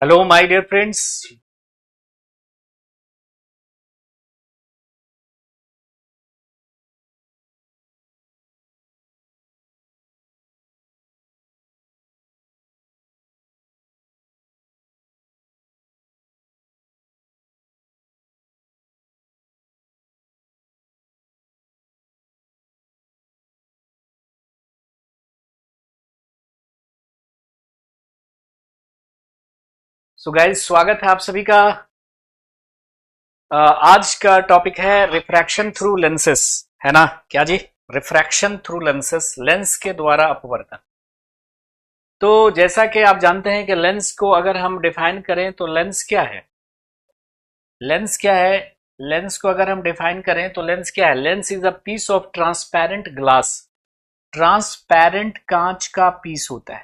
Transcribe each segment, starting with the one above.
Hello, my dear friends. So guys, स्वागत है आप सभी का। आज का टॉपिक है रिफ्रैक्शन थ्रू लेंसेस, है ना? क्या जी? रिफ्रैक्शन थ्रू लेंसेस, लेंस के द्वारा अपवर्तन। तो जैसा कि आप जानते हैं कि लेंस को अगर हम डिफाइन करें तो लेंस क्या है? लेंस क्या है? लेंस को अगर हम डिफाइन करें तो लेंस क्या है? Lens is a piece of transparent glass. Transparent कांच का पीस होता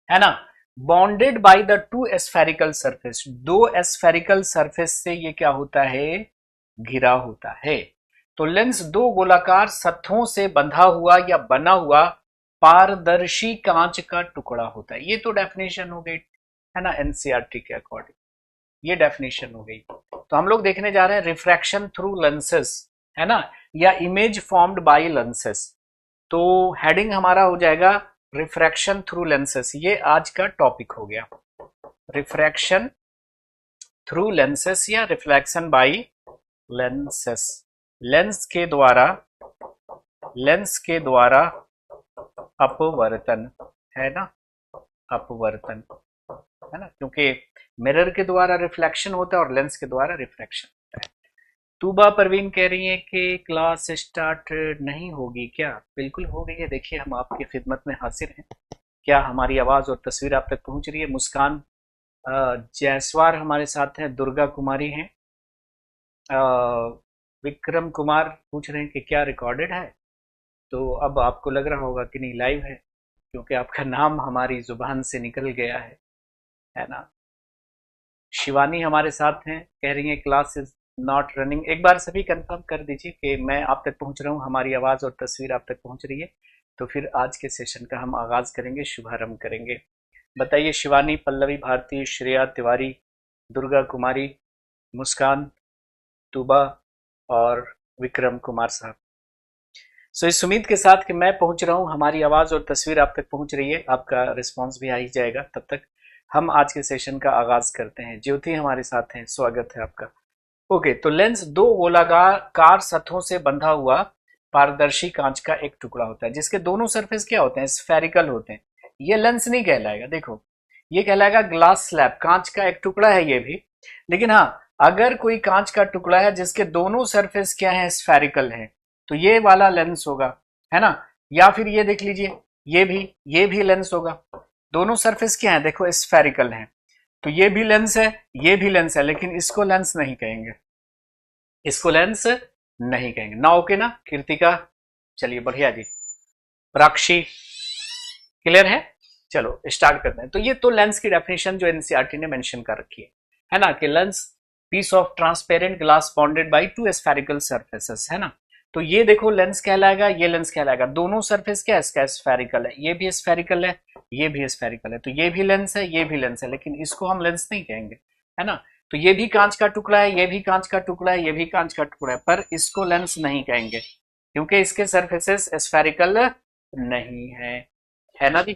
है ना? Bonded by the two spherical surface, दो स्फेरिकल सरफेस से ये क्या होता है? घिरा होता है। तो लेंस दो गोलाकार सतहों से बंधा हुआ या बना हुआ पारदर्शी कांच का टुकड़ा होता है। ये तो डेफिनेशन हो गई, है ना, एनसीईआरटी के अकॉर्डिंग। ये डेफिनेशन हो गई। तो हम लोग देखने जा रहे हैं रिफ्रैक्शन थ्रू लेंसेस, है ना, या इमेज फॉर्म्ड बाय लेंसेस। तो हेडिंग हमारा हो जाएगा रिफ्रैक्शन थ्रू लेंसेस। ये आज का टॉपिक हो गया, रिफ्रैक्शन थ्रू लेंसेस या रिफ्लेक्शन बाय लेंसेस। लेंस के द्वारा, लेंस के द्वारा अपवर्तन, है ना, अपवर्तन, है ना, क्योंकि मिरर के द्वारा रिफ्लेक्शन होता है और लेंस के द्वारा रिफ्रैक्शन होता है। तूबा परवीन कह रही है कि क्लास स्टार्ट नहीं होगी क्या? बिल्कुल हो गई है। देखिए, हम आपकी खिदमत में हाजिर हैं। क्या हमारी आवाज और तस्वीर आप तक पहुंच रही है? मुस्कान जायसवाल हमारे साथ हैं, दुर्गा कुमारी हैं, विक्रम कुमार पूछ रहे हैं कि क्या रिकॉर्डेड है। तो अब आपको लग रहा होगा कि नहीं, लाइव है, क्योंकि आपका नाम हमारी जुबान से निकल गया है ना? शिवानी हमारे साथ हैं, कह रही है क्लास इज नॉट रनिंग। एक बार सभी कंफर्म कर दीजिए कि मैं आप तक पहुंच रहा हूं, हमारी आवाज और तस्वीर आप तक पहुंच रही है। तो फिर आज के सेशन का हम आगाज करेंगे, शुभारंभ करेंगे। बताइए शिवानी, पल्लवी भारती, श्रेया तिवारी, दुर्गा कुमारी, मुस्कान, तुबा और विक्रम कुमार साहब। सो इस उम्मीद के साथ कि मैं पहुंच रहा हूं, हमारी आवाज और तस्वीर आप तक पहुंच रही है, आपका रिस्पांस भी आ ही जाएगा। तब तक हम आज के सेशन का आगाज करते हैं। ज्योति हमारे साथ हैं, स्वागत है आपका। ओके, तो लेंस दो गोलाकार सतहों से बंधा हुआ पारदर्शी कांच का एक टुकड़ा होता है, जिसके दोनों सरफेस क्या होते हैं? स्फेरिकल होते हैं। ये लेंस नहीं कहलाएगा, देखो, ये कहलाएगा ग्लास स्लैब। कांच का एक टुकड़ा है ये भी, लेकिन हाँ, अगर कोई कांच का टुकड़ा है जिसके दोनों सरफेस क्या है? स्फेरिकल है, तो ये वाला लेंस होगा, है ना? या फिर ये देख लीजिए, ये भी लेंस होगा। दोनों सरफेस क्या है? देखो, स्फेरिकल है, तो ये भी लेंस है, ये भी लेंस है, लेकिन इसको लेंस नहीं कहेंगे, इसको लेंस नहीं कहेंगे ना। ओके ना कीर्तिका? चलिए बढ़िया जी। प्राक्षी, क्लियर है? चलो स्टार्ट करते हैं। तो ये तो लेंस की डेफिनेशन जो एनसीईआरटी ने मेंशन कर रखी है ना, कि lens piece of transparent glass bonded by two spherical surfaces, है ना? तो ये देखो लेंस कहलाएगा, ये लेंस कहलाएगा। दोनों सरफेस क्या है? इसका स्फेरिकल है, ये भी स्फेरिकल है, ये भी स्फेरिकल है, तो ये भी लेंस है, ये भी लेंस है, लेकिन इसको हम लेंस नहीं कहेंगे, है ना? तो ये भी कांच का टुकड़ा है, ये भी कांच का टुकड़ा है, ये भी कांच का टुकड़ा है, पर इसको लेंस नहीं कहेंगे क्योंकि इसके सरफेसेस स्फेरिकल नहीं है ना जी?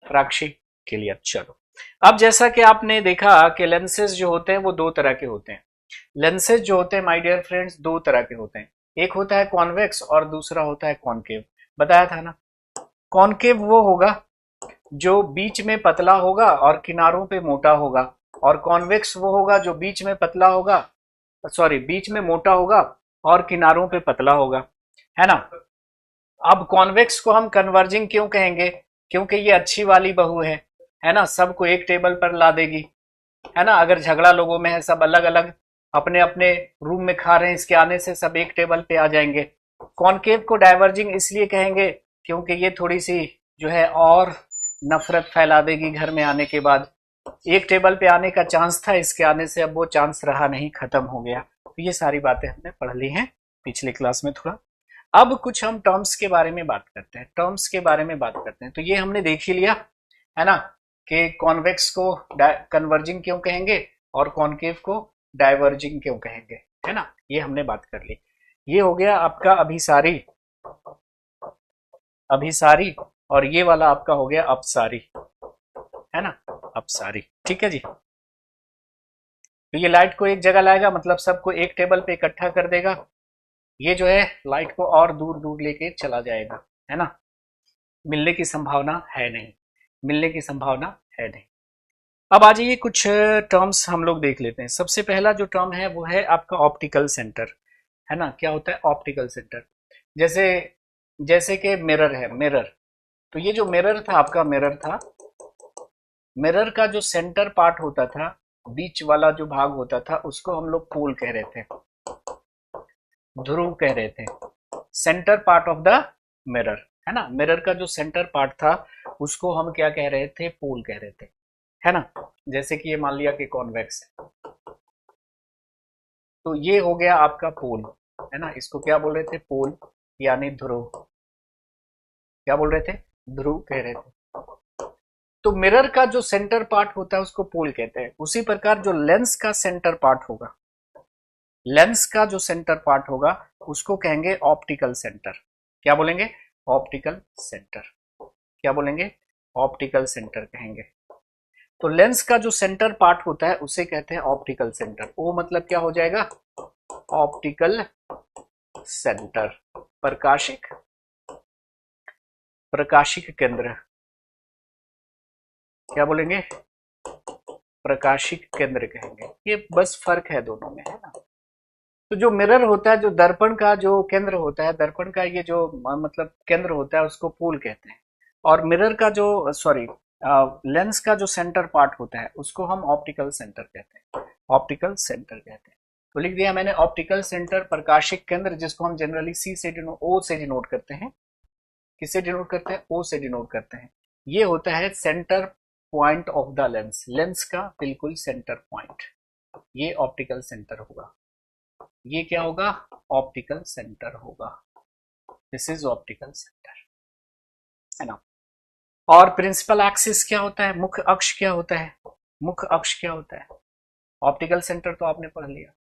प्राक्षी, क्लियर। चलो, अब जैसा कि आपने देखा कि लेंसेज जो होते हैं वो दो तरह के होते हैं। लेंसेज जो होते हैं माय डियर फ्रेंड्स, दो तरह के होते हैं। एक होता है कॉन्वेक्स और दूसरा होता है कॉनकेव। बताया था ना? कॉनकेव वो होगा जो बीच में पतला होगा और किनारों पे मोटा होगा, और कॉन्वेक्स वो होगा जो बीच में पतला होगा, सॉरी, बीच में मोटा होगा और किनारों पे पतला होगा, है ना? अब कॉन्वेक्स को हम कन्वर्जिंग क्यों कहेंगे? क्योंकि ये अच्छी वाली बहू है ना, सबको एक टेबल पर ला देगी, है ना? अगर झगड़ा लोगों में है, सब अलग अलग अपने अपने रूम में खा रहे हैं, इसके आने से सब एक टेबल पे आ जाएंगे। कॉनकेव को डाइवर्जिंग इसलिए कहेंगे क्योंकि ये थोड़ी सी जो है और नफरत फैला देगी घर में आने के बाद। एक टेबल पे आने का चांस था, इसके आने से अब वो चांस रहा नहीं, खत्म हो गया। तो ये सारी बातें हमने पढ़ ली हैं पिछले क्लास में थोड़ा। अब कुछ हम टर्म्स के बारे में बात करते हैं, टर्म्स के बारे में बात करते हैं। तो ये हमने देख ही लिया, है ना, कि कॉन्वेक्स को कन्वर्जिंग क्यों कहेंगे और कॉनकेव को डाइवर्जिंग क्यों कहेंगे, है ना, ये हमने बात कर ली। ये हो गया आपका अभिसारी, अभिसारी, और ये वाला आपका हो गया अपसारी, है ना, अपसारी। ठीक है जी। तो ये लाइट को एक जगह लाएगा, मतलब सबको एक टेबल पे इकट्ठा कर देगा, ये जो है लाइट को और दूर दूर लेके चला जाएगा, है ना, मिलने की संभावना है नहीं, मिलने की संभावना है नहीं। अब आ जाइए कुछ टर्म्स हम लोग देख लेते हैं। सबसे पहला जो टर्म है वो है आपका ऑप्टिकल सेंटर, है ना। क्या होता है ऑप्टिकल सेंटर? जैसे जैसे कि मिरर है, मिरर, तो ये जो मिरर था आपका, मिरर था, मिरर का जो सेंटर पार्ट होता था, बीच वाला जो भाग होता था, उसको हम लोग पोल कह रहे थे, ध्रुव कह रहे थे, centre part of the mirror, है ना। मिरर का जो सेंटर पार्ट था उसको हम क्या कह रहे थे, पोल कह रहे थे, है ना। जैसे कि ये मान लिया कि कॉन्वेक्स है, तो ये हो गया आपका पोल, है ना। इसको क्या बोल रहे थे, पोल, यानी ध्रुव। क्या बोल रहे थे, ध्रुव कह रहे थे। तो मिरर का जो सेंटर पार्ट होता है उसको पोल कहते हैं। उसी प्रकार जो लेंस का सेंटर पार्ट होगा, लेंस का जो सेंटर पार्ट होगा उसको कहेंगे ऑप्टिकल सेंटर। क्या बोलेंगे, ऑप्टिकल सेंटर। क्या बोलेंगे, ऑप्टिकल सेंटर कहेंगे। तो लेंस का जो सेंटर पार्ट होता है उसे कहते हैं ऑप्टिकल सेंटर। वो मतलब क्या हो जाएगा, ऑप्टिकल सेंटर, प्रकाशिक, प्रकाशिक केंद्र। क्या बोलेंगे, प्रकाशिक केंद्र कहेंगे। ये बस फर्क है दोनों में, है ना। तो जो मिरर होता है, जो दर्पण का जो केंद्र होता है, दर्पण का ये जो मतलब केंद्र होता है उसको पोल कहते हैं। और मिरर का जो सॉरी लेंस का जो सेंटर पार्ट होता है उसको हम ऑप्टिकल सेंटर कहते हैं, ऑप्टिकल सेंटर कहते हैं। तो लिख दिया मैंने ऑप्टिकल सेंटर, प्रकाशिक केंद्र, जिसको हम जनरली सी से ओ से डिनोट करते हैं। किससे डिनोट करते हैं, ओ से डिनोट करते हैं। ये होता है centre point of the lens, lens का बिल्कुल सेंटर पॉइंट, ये ऑप्टिकल सेंटर होगा। ये क्या होगा, ऑप्टिकल सेंटर होगा। दिस इज ऑप्टिकल सेंटर, है ना। और प्रिंसिपल एक्सिस क्या होता है, मुख्य अक्ष क्या होता है, मुख्य अक्ष क्या होता है। ऑप्टिकल सेंटर तो आपने पढ़ लिया,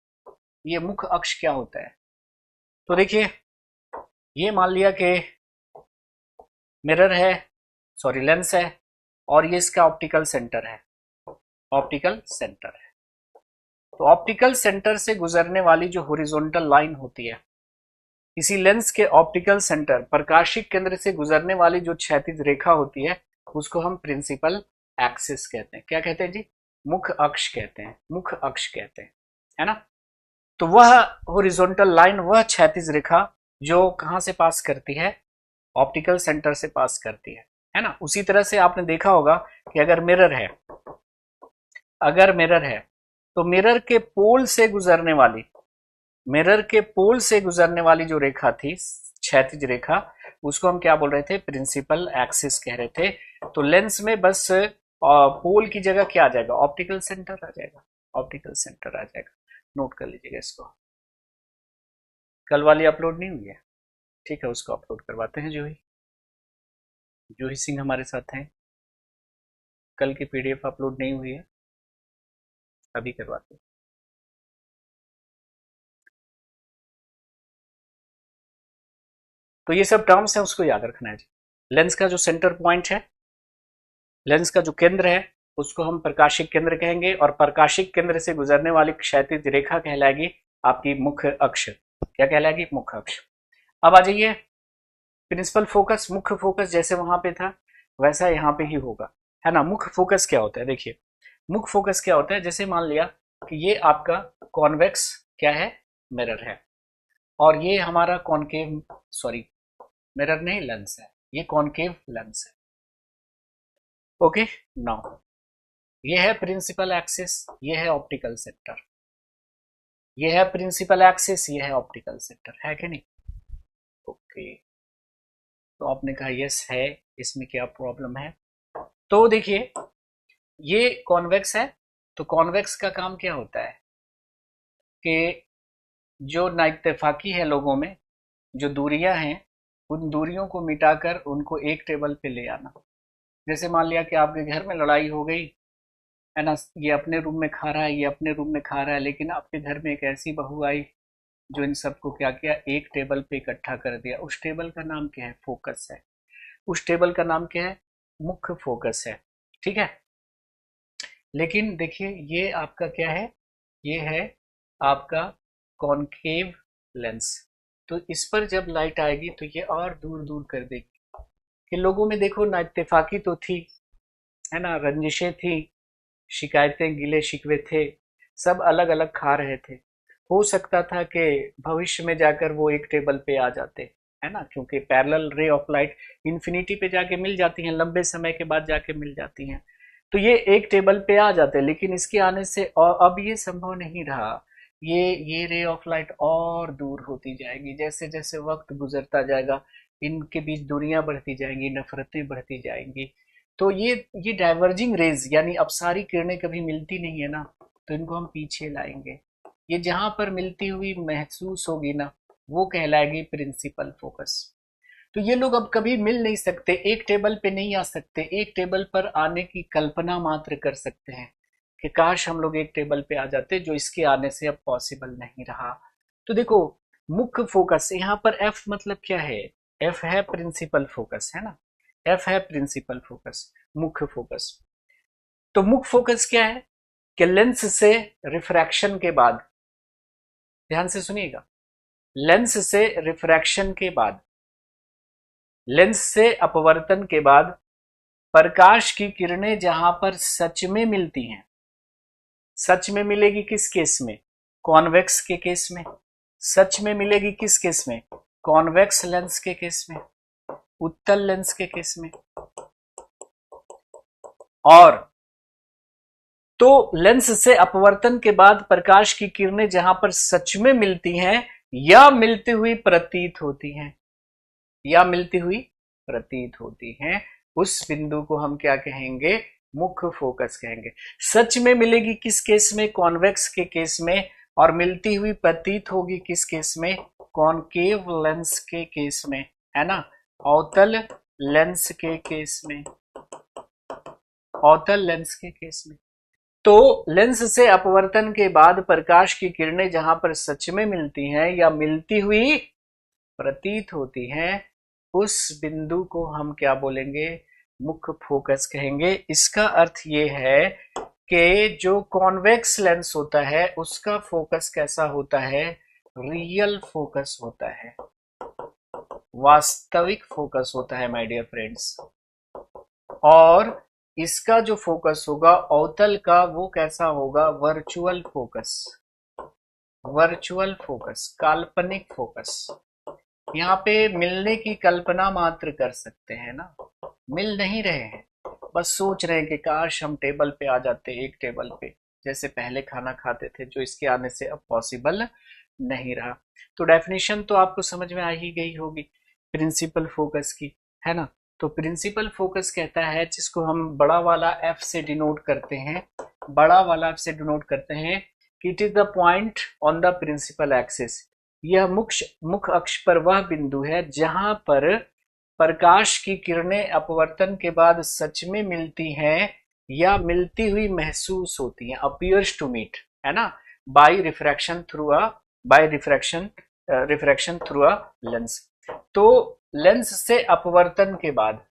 ये मुख्य अक्ष क्या होता है। तो देखिए, ये मान लिया कि मिरर है, सॉरी लेंस है, और ये इसका ऑप्टिकल सेंटर है, ऑप्टिकल सेंटर है। तो ऑप्टिकल सेंटर से गुजरने वाली जो हॉरिजॉन्टल लाइन होती है, इसी लेंस के ऑप्टिकल सेंटर, प्रकाशिक केंद्र से गुजरने वाली जो क्षैतिज रेखा होती है उसको हम प्रिंसिपल एक्सिस कहते हैं। क्या कहते हैं जी, मुख्य अक्ष कहते हैं, मुख्य अक्ष कहते हैं, है ना। तो वह हॉरिजॉन्टल लाइन, वह क्षैतिज रेखा जो कहां से पास करती है, ऑप्टिकल सेंटर से पास करती है ना। उसी तरह से आपने देखा होगा कि अगर मिरर है, अगर मिरर है तो मिरर के पोल से गुजरने वाली, मिरर के पोल से गुजरने वाली जो रेखा थी, क्षैतिज रेखा, उसको हम क्या बोल रहे थे, प्रिंसिपल एक्सिस कह रहे थे। तो लेंस में बस पोल की जगह क्या आ जाएगा, ऑप्टिकल सेंटर आ जाएगा, ऑप्टिकल सेंटर आ जाएगा। नोट कर लीजिएगा इसको। कल वाली अपलोड नहीं हुई है, ठीक है, उसको अपलोड करवाते हैं। जूही, जूही सिंह हमारे साथ हैं, कल की पीडीएफ अपलोड नहीं हुई है, अभी करवाते हैं। तो ये सब टर्म्स हैं, उसको याद रखना है जी। लेंस का जो सेंटर पॉइंट है, लेंस का जो केंद्र है उसको हम प्रकाशिक केंद्र कहेंगे, और प्रकाशिक केंद्र से गुजरने वाली क्षैतिज रेखा कहलाएगी आपकी मुख्य अक्ष। क्या कहलाएगी, मुख्य अक्ष। अब आ जाइए प्रिंसिपल फोकस, मुख्य फोकस जैसे वहां पे था वैसा यहाँ पे ही होगा, है ना। मुख्य फोकस क्या होता है, देखिए मुख्य फोकस क्या होता है। जैसे मान लिया कि ये आपका कॉन्वेक्स क्या है, मिरर है, और ये हमारा कॉनकेव, सॉरी मिरर नहीं लेंस है, ये कॉनकेव लेंस है। ओके, नाउ ये है प्रिंसिपल एक्सिस, ये है ऑप्टिकल सेंटर, ये है प्रिंसिपल एक्सिस, ये है ऑप्टिकल सेंटर, है कि नहीं। ओके, तो आपने कहा यस है, इसमें क्या प्रॉब्लम है। तो देखिए ये कॉन्वेक्स है, तो कॉन्वेक्स का काम क्या होता है कि जो नाइत्तेफाकी है लोगों में, जो दूरियां हैं, उन दूरियों को मिटाकर उनको एक टेबल पे ले आना, जैसे मान लिया कि आपके घर में लड़ाई हो गई है ना, ये अपने रूम में खा रहा है, ये अपने रूम में खा रहा है, लेकिन आपके घर में एक ऐसी बहू आई जो इन सबको क्या किया, एक टेबल पे इकट्ठा कर दिया। उस टेबल का नाम क्या है? फोकस है। उस टेबल का नाम क्या है? मुख्य फोकस है। ठीक है। लेकिन देखिए ये आपका क्या है, ये है आपका कॉनकेव लेंस। तो इस पर जब लाइट आएगी तो ये और दूर दूर कर देगी। कि लोगों में देखो ना, इत्तेफाकी तो थी, है ना, रंजिशें थी, शिकायतें गिले शिकवे थे, सब अलग अलग खा रहे थे। हो सकता था कि भविष्य में जाकर वो एक टेबल पे आ जाते, है ना, क्योंकि parallel ray of light infinity पे जाके मिल जाती हैं, लंबे समय के बाद जाके मिल जाती हैं, तो ये एक टेबल पे आ जाते। लेकिन इसके आने से और अब ये संभव नहीं रहा। ये रे ऑफ लाइट और दूर होती जाएगी, जैसे जैसे वक्त गुजरता जाएगा इनके बीच दूरियां बढ़ती जाएंगी, नफरतें बढ़ती जाएंगी। तो ये डाइवर्जिंग रेज, यानी अपसारी किरणें कभी मिलती नहीं है ना, तो इनको हम पीछे लाएंगे। ये जहां पर मिलती हुई महसूस होगी ना, वो कहलाएगी प्रिंसिपल फोकस। तो ये लोग अब कभी मिल नहीं सकते, एक टेबल पे नहीं आ सकते। एक टेबल पर आने की कल्पना मात्र कर सकते हैं कि काश हम लोग एक टेबल पे आ जाते, जो इसके आने से अब पॉसिबल नहीं रहा। तो देखो, मुख्य फोकस यहाँ पर एफ मतलब क्या है? एफ है प्रिंसिपल फोकस, है ना। एफ है प्रिंसिपल फोकस, मुख्य फोकस। तो मुख्य फोकस क्या है कि लेंस से रिफ्रैक्शन के बाद, ध्यान से सुनिएगा, लेंस से रिफ्रैक्शन के बाद, लेंस से अपवर्तन के बाद प्रकाश की किरणें जहां पर सच में मिलती हैं, सच में मिलेगी किस केस में? कॉन्वेक्स के केस में। सच में मिलेगी किस केस में? कॉन्वेक्स लेंस के केस में, उत्तल लेंस के केस में। और तो लेंस से अपवर्तन के बाद प्रकाश की किरणें जहां पर सच में मिलती हैं या मिलती हुई प्रतीत होती हैं, या मिलती हुई प्रतीत होती हैं, उस बिंदु को हम क्या कहेंगे? मुख्य फोकस कहेंगे। सच में मिलेगी किस केस में? कॉन्वेक्स के केस में। और मिलती हुई प्रतीत होगी किस केस में? कॉनकेव लेंस के केस में, है ना, अवतल लेंस के केस में, अवतल लेंस के केस में। तो लेंस से अपवर्तन के बाद प्रकाश की किरणें जहां पर सच में मिलती हैं या मिलती हुई प्रतीत होती हैं, उस बिंदु को हम क्या बोलेंगे? मुख्य फोकस कहेंगे। इसका अर्थ ये है कि जो कॉन्वेक्स लेंस होता है उसका फोकस कैसा होता है? रियल फोकस होता है, वास्तविक फोकस होता है माय डियर फ्रेंड्स। और इसका जो फोकस होगा अवतल का, वो कैसा होगा? वर्चुअल फोकस, वर्चुअल फोकस, काल्पनिक फोकस। यहाँ पे मिलने की कल्पना मात्र कर सकते हैं ना, मिल नहीं रहे हैं, बस सोच रहे हैं कि काश हम टेबल पे आ जाते, एक टेबल पे जैसे पहले खाना खाते थे, जो इसके आने से अब पॉसिबल नहीं रहा। तो डेफिनेशन तो आपको समझ में आ ही गई होगी प्रिंसिपल फोकस की, है ना। तो प्रिंसिपल फोकस कहता है, जिसको हम बड़ा वाला एफ से डिनोट करते हैं, बड़ा वाला एफ से डिनोट करते हैं कि it is the point on the principal axis. यह मुख्य अक्ष पर वह बिंदु है जहां पर प्रकाश की किरणें अपवर्तन के बाद सच में मिलती हैं या मिलती हुई महसूस होती हैं, अपीयर्स टू मीट, है ना, by refraction through a, by refraction through a lens. तो लेंस से अपवर्तन के बाद,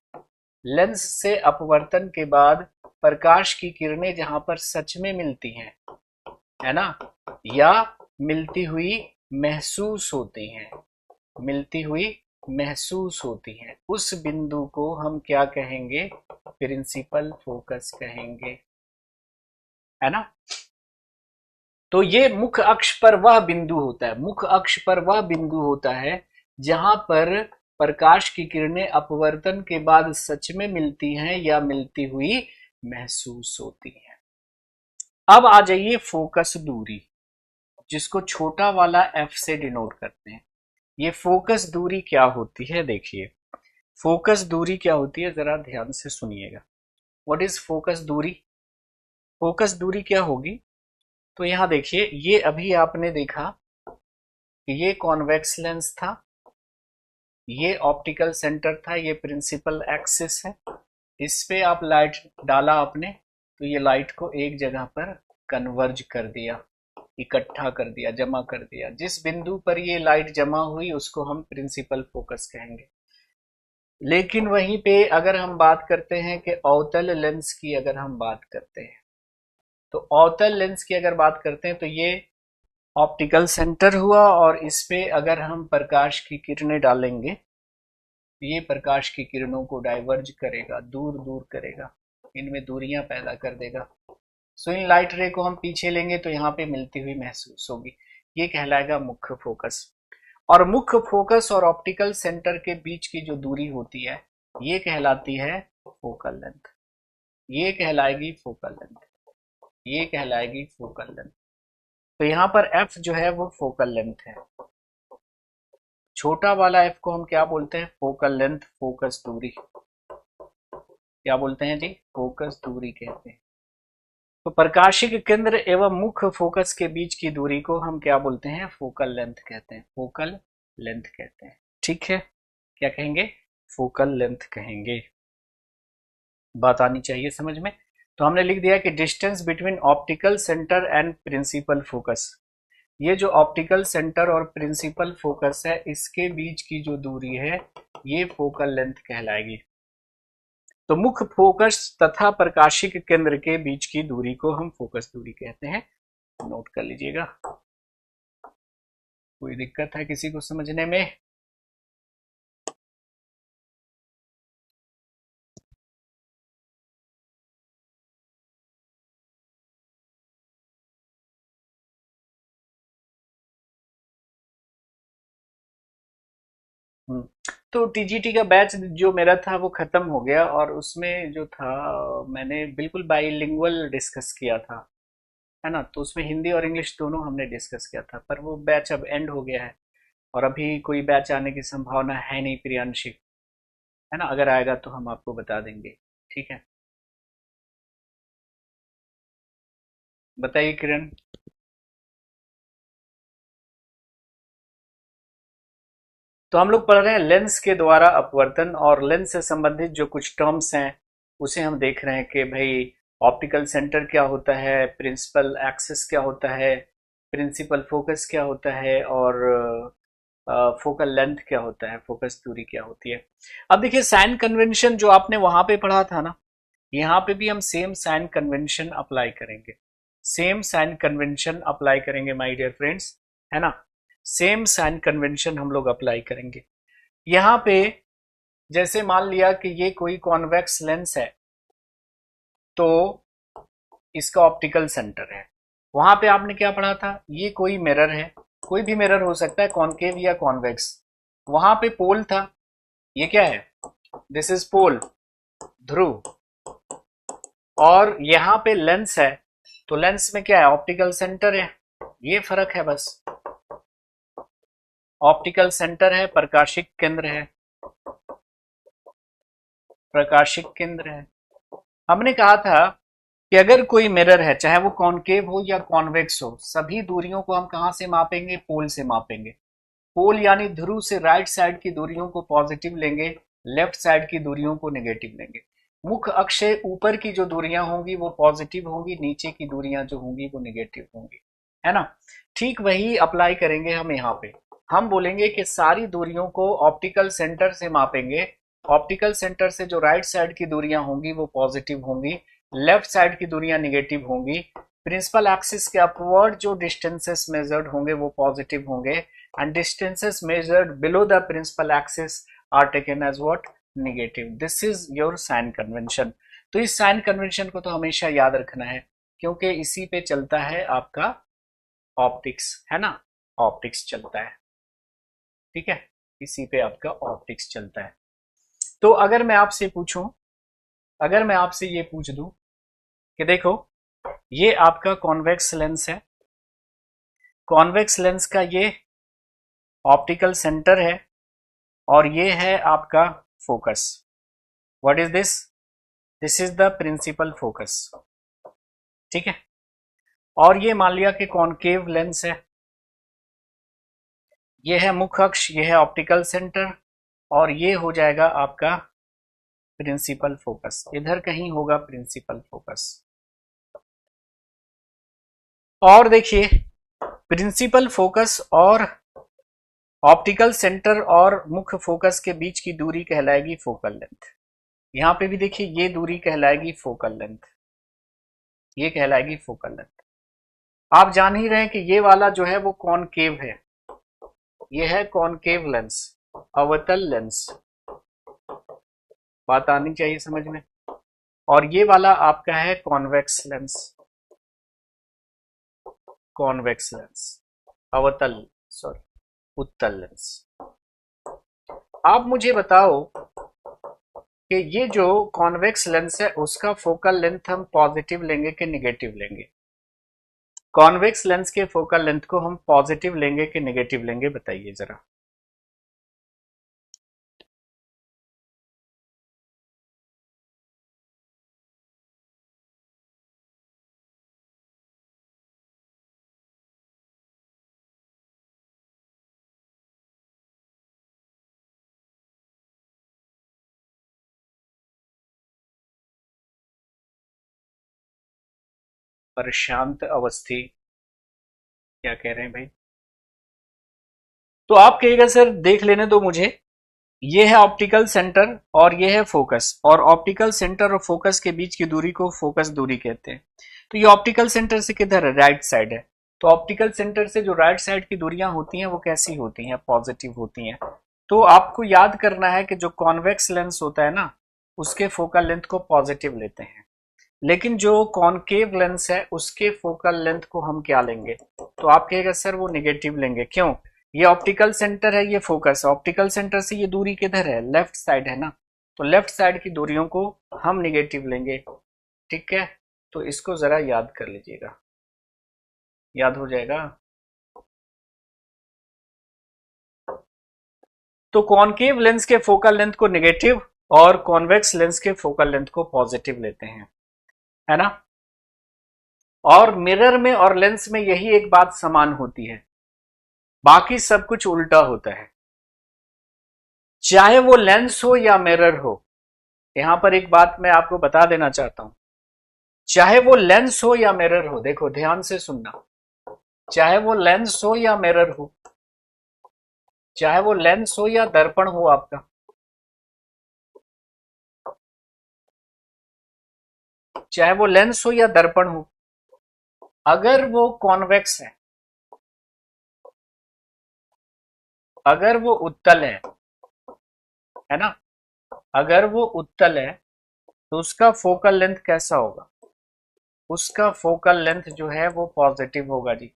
लेंस से अपवर्तन के बाद प्रकाश की किरणें जहां पर सच में मिलती हैं, है ना, या मिलती हुई महसूस होती हैं, मिलती हुई महसूस होती हैं, उस बिंदु को हम क्या कहेंगे? प्रिंसिपल फोकस कहेंगे, है ना। तो ये मुख्य अक्ष पर वह बिंदु होता है, मुख्य अक्ष पर वह बिंदु होता है जहां पर प्रकाश की किरणें अपवर्तन के बाद सच में मिलती हैं या मिलती हुई महसूस होती हैं। अब आ जाइए फोकस दूरी, जिसको छोटा वाला एफ से डिनोट करते हैं। ये फोकस दूरी क्या होती है? देखिए, फोकस दूरी क्या होती है, जरा ध्यान से सुनिएगा। व्हाट इज फोकस दूरी? फोकस दूरी क्या होगी? तो यहां देखिए, ये अभी आपने देखा कि ये कॉन्वेक्स लेंस था, ये ऑप्टिकल सेंटर था, ये प्रिंसिपल एक्सिस है, इस पे आप लाइट डाला आपने, तो ये लाइट को एक जगह पर कन्वर्ज कर दिया, इकट्ठा कर दिया, जमा कर दिया। जिस बिंदु पर ये लाइट जमा हुई उसको हम प्रिंसिपल फोकस कहेंगे। लेकिन वहीं पे अगर हम बात करते हैं कि अवतल लेंस की, अगर हम बात करते हैं तो अवतल लेंस की अगर बात करते हैं तो ये ऑप्टिकल सेंटर हुआ, और इस पे अगर हम प्रकाश की किरणें डालेंगे, ये प्रकाश की किरणों को डाइवर्ज करेगा, दूर दूर करेगा, इनमें दूरियां पैदा कर देगा। सो इन लाइट रे को हम पीछे लेंगे तो यहाँ पे मिलती हुई महसूस होगी। ये कहलाएगा मुख्य फोकस। और मुख्य फोकस और ऑप्टिकल सेंटर के बीच की जो दूरी होती है ये कहलाती है फोकल लेंथ। ये कहलाएगी फोकल लेंथ, ये कहलाएगी फोकल लेंथ। तो यहाँ पर f जो है वो फोकल लेंथ है। छोटा वाला f को हम क्या बोलते हैं? फोकल लेंथ, फोकस दूरी। क्या बोलते हैं जी? फोकस दूरी कहते हैं। तो प्रकाशिक केंद्र एवं मुख्य फोकस के बीच की दूरी को हम क्या बोलते हैं? फोकल लेंथ कहते हैं, फोकल लेंथ कहते हैं। ठीक है, क्या कहेंगे? फोकल लेंथ कहेंगे। बात आनी चाहिए समझ में। तो हमने लिख दिया कि distance between optical centre and principal focus. ये जो ऑप्टिकल सेंटर और प्रिंसिपल फोकस है इसके बीच की जो दूरी है ये फोकल लेंथ कहलाएगी। तो मुख्य फोकस तथा प्रकाशिक केंद्र के बीच की दूरी को हम फोकस दूरी कहते हैं। नोट कर लीजिएगा। कोई दिक्कत है किसी को समझने में? तो टीजीटी का बैच जो मेरा था वो खत्म हो गया, और उसमें जो था मैंने बिल्कुल बाइलिंगुअल डिस्कस किया था, है ना। तो उसमें हिंदी और इंग्लिश दोनों हमने डिस्कस किया था, पर वो बैच अब एंड हो गया है और अभी कोई बैच आने की संभावना है नहीं प्रियांशी, है ना। अगर आएगा तो हम आपको बता देंगे, ठीक है। बताइए किरण। तो हम लोग पढ़ रहे हैं लेंस के द्वारा अपवर्तन, और लेंस से संबंधित जो कुछ टर्म्स हैं उसे हम देख रहे हैं कि भाई ऑप्टिकल सेंटर क्या होता है, प्रिंसिपल एक्सिस क्या होता है, प्रिंसिपल फोकस क्या होता है, और फोकल लेंथ क्या होता है, फोकस दूरी क्या होती है। अब देखिए साइन कन्वेंशन जो आपने वहां पे पढ़ा था ना, यहाँ पे भी हम सेम साइन कन्वेंशन अप्लाई करेंगे, सेम साइन कन्वेंशन अप्लाई करेंगे माय डियर फ्रेंड्स, है ना। सेम साइन कन्वेंशन हम लोग अप्लाई करेंगे। यहाँ पे जैसे मान लिया कि ये कोई कॉन्वेक्स लेंस है, तो इसका ऑप्टिकल सेंटर है। वहां पे आपने क्या पढ़ा था? ये कोई मिरर है, कोई भी मिरर हो सकता है, कॉनकेव या कॉन्वेक्स। वहां पे पोल था, ये क्या है? दिस इज पोल, ध्रुव। और यहाँ पे लेंस है, तो लेंस में क्या है? ऑप्टिकल सेंटर है। ये फर्क है बस, ऑप्टिकल सेंटर है, प्रकाशिक केंद्र है, प्रकाशिक केंद्र है। हमने कहा था कि अगर कोई मिरर है, चाहे वो कॉनकेव हो या कॉन्वेक्स हो, सभी दूरियों को हम कहां से मापेंगे? पोल से मापेंगे। पोल यानी ध्रुव से राइट साइड की दूरियों को पॉजिटिव लेंगे, लेफ्ट साइड की दूरियों को नेगेटिव लेंगे। मुख्य अक्ष से ऊपर की जो दूरियां होंगी वो पॉजिटिव होंगी, नीचे की दूरियां जो होंगी वो नेगेटिव होंगी, है ना। ठीक वही अप्लाई करेंगे हम यहाँ पे। हम बोलेंगे कि सारी दूरियों को ऑप्टिकल सेंटर से मापेंगे। ऑप्टिकल सेंटर से जो राइट साइड की दूरियां होंगी वो पॉजिटिव होंगी, लेफ्ट साइड की दूरियां नेगेटिव होंगी। प्रिंसिपल एक्सिस के अपवर्ड जो डिस्टेंसेस मेजर्ड होंगे वो पॉजिटिव होंगे, and distances measured below the principal axis are taken as what? Negative. This is your sign convention. तो इस साइन कन्वेंशन को तो हमेशा याद रखना है, क्योंकि इसी पे चलता है आपका ऑप्टिक्स, है ना। ऑप्टिक्स चलता है, ठीक है, इसी पे आपका ऑप्टिक्स चलता है। तो अगर मैं आपसे पूछूं, अगर मैं आपसे ये पूछ दूं कि देखो ये आपका कॉन्वेक्स लेंस है, कॉन्वेक्स लेंस का ये ऑप्टिकल सेंटर है, और ये है आपका focus. What is this? This is the principal focus, ठीक है। और ये मान लिया कि कॉनकेव लेंस है, ये है मुख्य अक्ष, ये है ऑप्टिकल सेंटर, और ये हो जाएगा आपका प्रिंसिपल फोकस, इधर कहीं होगा प्रिंसिपल फोकस। और देखिए प्रिंसिपल फोकस और ऑप्टिकल सेंटर और मुख्य फोकस के बीच की दूरी कहलाएगी फोकल लेंथ। यहां पे भी देखिए ये दूरी कहलाएगी फोकल लेंथ, ये कहलाएगी फोकल लेंथ। आप जान ही रहे हैं कि ये वाला जो है वो कॉनकेव है, ये है कॉनकेव लेंस, अवतल लेंस, बात आनी चाहिए समझ में। और ये वाला आपका है कॉन्वेक्स लेंस, कॉन्वेक्स लेंस, अवतल सॉरी उत्तल लेंस। आप मुझे बताओ कि ये जो कॉन्वेक्स लेंस है उसका फोकल लेंथ हम पॉजिटिव लेंगे कि नेगेटिव लेंगे? कॉन्वेक्स लेंस के फोकल लेंथ को हम पॉजिटिव लेंगे कि नेगेटिव लेंगे, बताइए जरा। प्रशांत अवस्थी क्या कह रहे हैं भाई? तो आप कहिएगा सर देख लेने दो मुझे, ये है ऑप्टिकल सेंटर और ये है फोकस, और ऑप्टिकल सेंटर और फोकस के बीच की दूरी को फोकस दूरी कहते हैं। तो ये ऑप्टिकल सेंटर से किधर है? राइट साइड है। तो ऑप्टिकल सेंटर से जो राइट साइड की दूरियां होती हैं वो कैसी होती हैं? पॉजिटिव होती हैं। तो आपको याद करना है कि जो कॉन्वेक्स लेंस होता है ना उसके फोकल लेंथ को पॉजिटिव लेते हैं, लेकिन जो कॉनकेव लेंस है उसके फोकल लेंथ को हम क्या लेंगे? तो आप कहेगा सर वो नेगेटिव लेंगे। क्यों? ये ऑप्टिकल सेंटर है, ये फोकस है, ऑप्टिकल सेंटर से ये दूरी किधर है? लेफ्ट साइड है ना, तो लेफ्ट साइड की दूरियों को हम नेगेटिव लेंगे। ठीक है, तो इसको जरा याद कर लीजिएगा, याद हो जाएगा। तो कॉनकेव लेंस के फोकल लेंथ को नेगेटिव और कॉन्वेक्स लेंस के फोकल लेंथ को पॉजिटिव लेते हैं, है ना। और मिरर में और लेंस में यही एक बात समान होती है, बाकी सब कुछ उल्टा होता है, चाहे वो लेंस हो या मिरर हो। यहां पर एक बात मैं आपको बता देना चाहता हूं, चाहे वो लेंस हो या मिरर हो, देखो ध्यान से सुनना, चाहे वो लेंस हो या मिरर हो, चाहे वो लेंस हो या दर्पण हो आपका, चाहे वो लेंस हो या दर्पण हो, अगर वो कॉन्वेक्स अगर वो उत्तल है ना, अगर वो उत्तल है तो उसका फोकल लेंथ कैसा होगा? उसका फोकल लेंथ जो है वो पॉजिटिव होगा जी।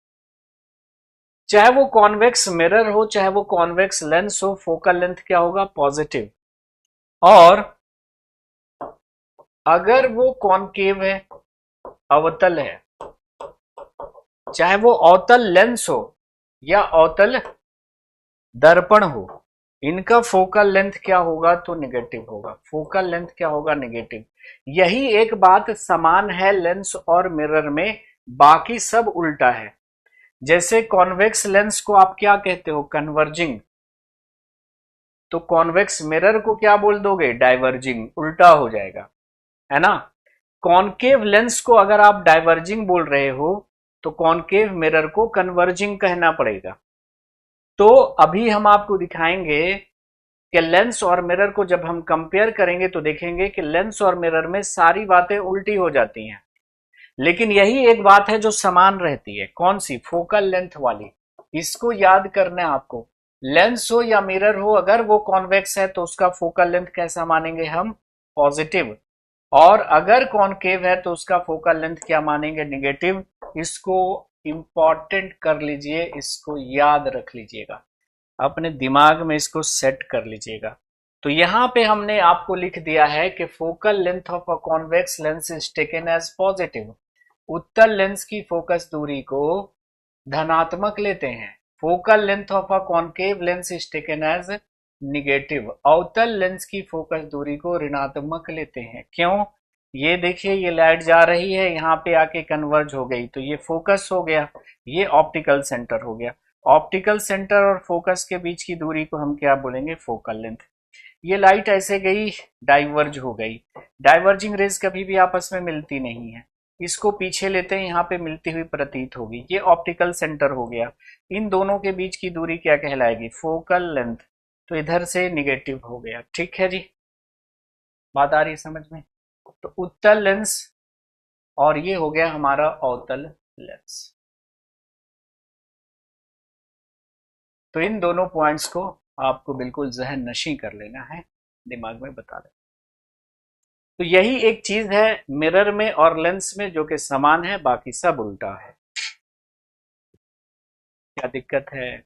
चाहे वो कॉन्वेक्स मिरर हो चाहे वो कॉन्वेक्स लेंस हो, फोकल लेंथ क्या होगा? पॉजिटिव। और अगर वो कॉनकेव है, अवतल है, चाहे वो अवतल लेंस हो या अवतल दर्पण हो, इनका फोकल लेंथ क्या होगा? तो नेगेटिव होगा। फोकल लेंथ क्या होगा? नेगेटिव। यही एक बात समान है लेंस और मिरर में, बाकी सब उल्टा है। जैसे कॉन्वेक्स लेंस को आप क्या कहते हो? कन्वर्जिंग। तो कॉन्वेक्स मिरर को क्या बोल दोगे? डाइवर्जिंग, उल्टा हो जाएगा, है ना। कॉनकेव लेंस को अगर आप डाइवर्जिंग बोल रहे हो तो कॉनकेव मिरर को कन्वर्जिंग कहना पड़ेगा। तो अभी हम आपको दिखाएंगे कि लेंस और मिरर को जब हम कंपेयर करेंगे तो देखेंगे कि लेंस और मिरर में सारी बातें उल्टी हो जाती हैं, लेकिन यही एक बात है जो समान रहती है। कौन सी? फोकल लेंथ वाली। इसको याद करना है आपको। लेंस हो या मिरर हो, अगर वो कॉन्वेक्स है तो उसका फोकल लेंथ कैसा मानेंगे हम? पॉजिटिव। और अगर कॉनकेव है तो उसका फोकल लेंथ क्या मानेंगे? नेगेटिव। इसको इंपॉर्टेंट कर लीजिए, इसको याद रख लीजिएगा, अपने दिमाग में इसको सेट कर लीजिएगा। तो यहां पे हमने आपको लिख दिया है कि focal length of a convex lens is taken as positive. उत्तल लेंस की फोकस दूरी को धनात्मक लेते हैं। Focal length of a concave lens is taken as negative. अवतल लेंस की फोकस दूरी को ऋणात्मक लेते हैं। क्यों? ये देखिए ये लाइट जा रही है, यहाँ पे आके कन्वर्ज हो गई तो ये फोकस हो गया, ये ऑप्टिकल सेंटर हो गया। ऑप्टिकल सेंटर और फोकस के बीच की दूरी को हम क्या बोलेंगे? Focal length. ये लाइट ऐसे गई, डाइवर्ज हो गई। डाइवर्जिंग रेज कभी भी आपस में मिलती नहीं है, इसको पीछे लेते हैं, यहाँ पे मिलती हुई प्रतीत होगी। ये ऑप्टिकल सेंटर हो गया। इन दोनों के बीच की दूरी क्या कहलाएगी? Focal length. तो इधर से निगेटिव हो गया। ठीक है जी, बात आ रही है समझ में? तो उत्तल लेंस और ये हो गया हमारा अवतल लेंस। तो इन दोनों पॉइंट्स को आपको बिल्कुल जहन नशी कर लेना है, दिमाग में बता दें। तो यही एक चीज है मिरर में और लेंस में जो कि समान है, बाकी सब उल्टा है। क्या दिक्कत है?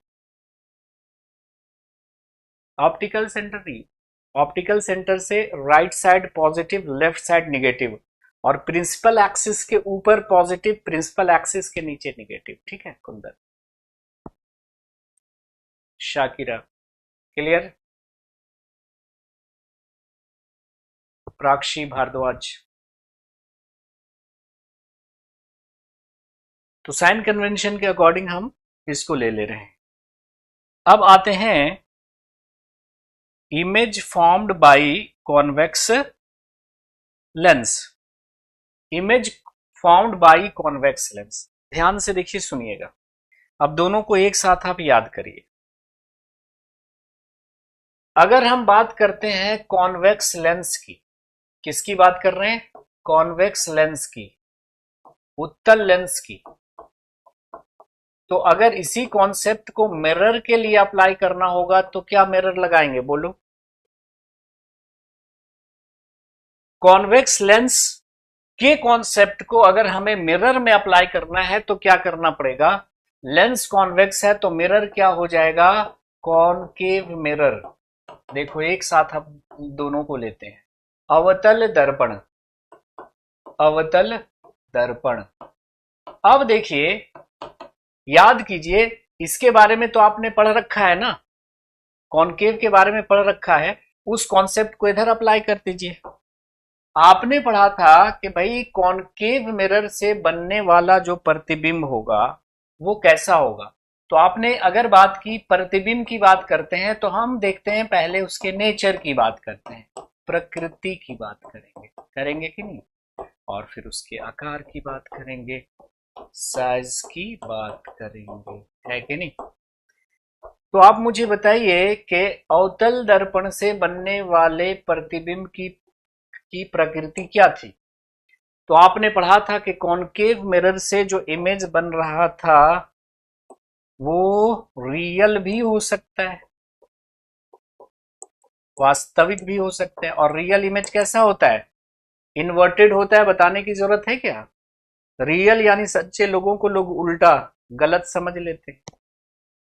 ऑप्टिकल सेंटर नहीं, ऑप्टिकल सेंटर से right side positive, left side negative, और प्रिंसिपल एक्सिस के ऊपर पॉजिटिव, प्रिंसिपल एक्सिस के नीचे निगेटिव। ठीक है कुंदन, शाकिरा, क्लियर? प्राक्षी भारद्वाज। तो साइन कन्वेंशन के अकॉर्डिंग हम इसको ले रहे हैं। अब आते हैं image formed by convex lens. Image formed by convex lens, ध्यान से देखिए, सुनिएगा। अब दोनों को एक साथ आप याद करिए। अगर हम बात करते हैं कॉन्वेक्स लेंस की, किसकी बात कर रहे हैं? कॉन्वेक्स लेंस की, उत्तल लेंस की। तो अगर इसी कॉन्सेप्ट को मिरर के लिए अप्लाई करना होगा तो क्या मिरर लगाएंगे? बोलो। कॉन्वेक्स लेंस के कॉन्सेप्ट को अगर हमें मिरर में अप्लाई करना है तो क्या करना पड़ेगा? लेंस कॉन्वेक्स है तो मिरर क्या हो जाएगा? Concave mirror. देखो एक साथ हम दोनों को लेते हैं। अवतल दर्पण, अवतल दर्पण। अब देखिए, याद कीजिए, इसके बारे में तो आपने पढ़ रखा है ना, कॉनकेव के बारे में पढ़ रखा है। उस कॉन्सेप्ट को इधर अप्लाई कर दीजिए। आपने पढ़ा था कि भाई कॉनकेव मिरर से बनने वाला जो प्रतिबिंब होगा वो कैसा होगा। तो आपने अगर बात की प्रतिबिंब की बात करते हैं तो हम देखते हैं पहले उसके नेचर की बात करते हैं, प्रकृति की बात करेंगे, करेंगे कि नहीं? और फिर उसके आकार की बात करेंगे, साइज की बात करेंगे, है कि नहीं? तो आप मुझे बताइए कि अवतल दर्पण से बनने वाले प्रतिबिंब की प्रकृति क्या थी? तो आपने पढ़ा था कि कॉनकेव मिरर से जो इमेज बन रहा था वो रियल भी हो सकता है, वास्तविक भी हो सकता है। और रियल इमेज कैसा होता है? इन्वर्टेड होता है, बताने की जरूरत है क्या? रियल यानी सच्चे लोगों को लोग उल्टा गलत समझ लेते हैं।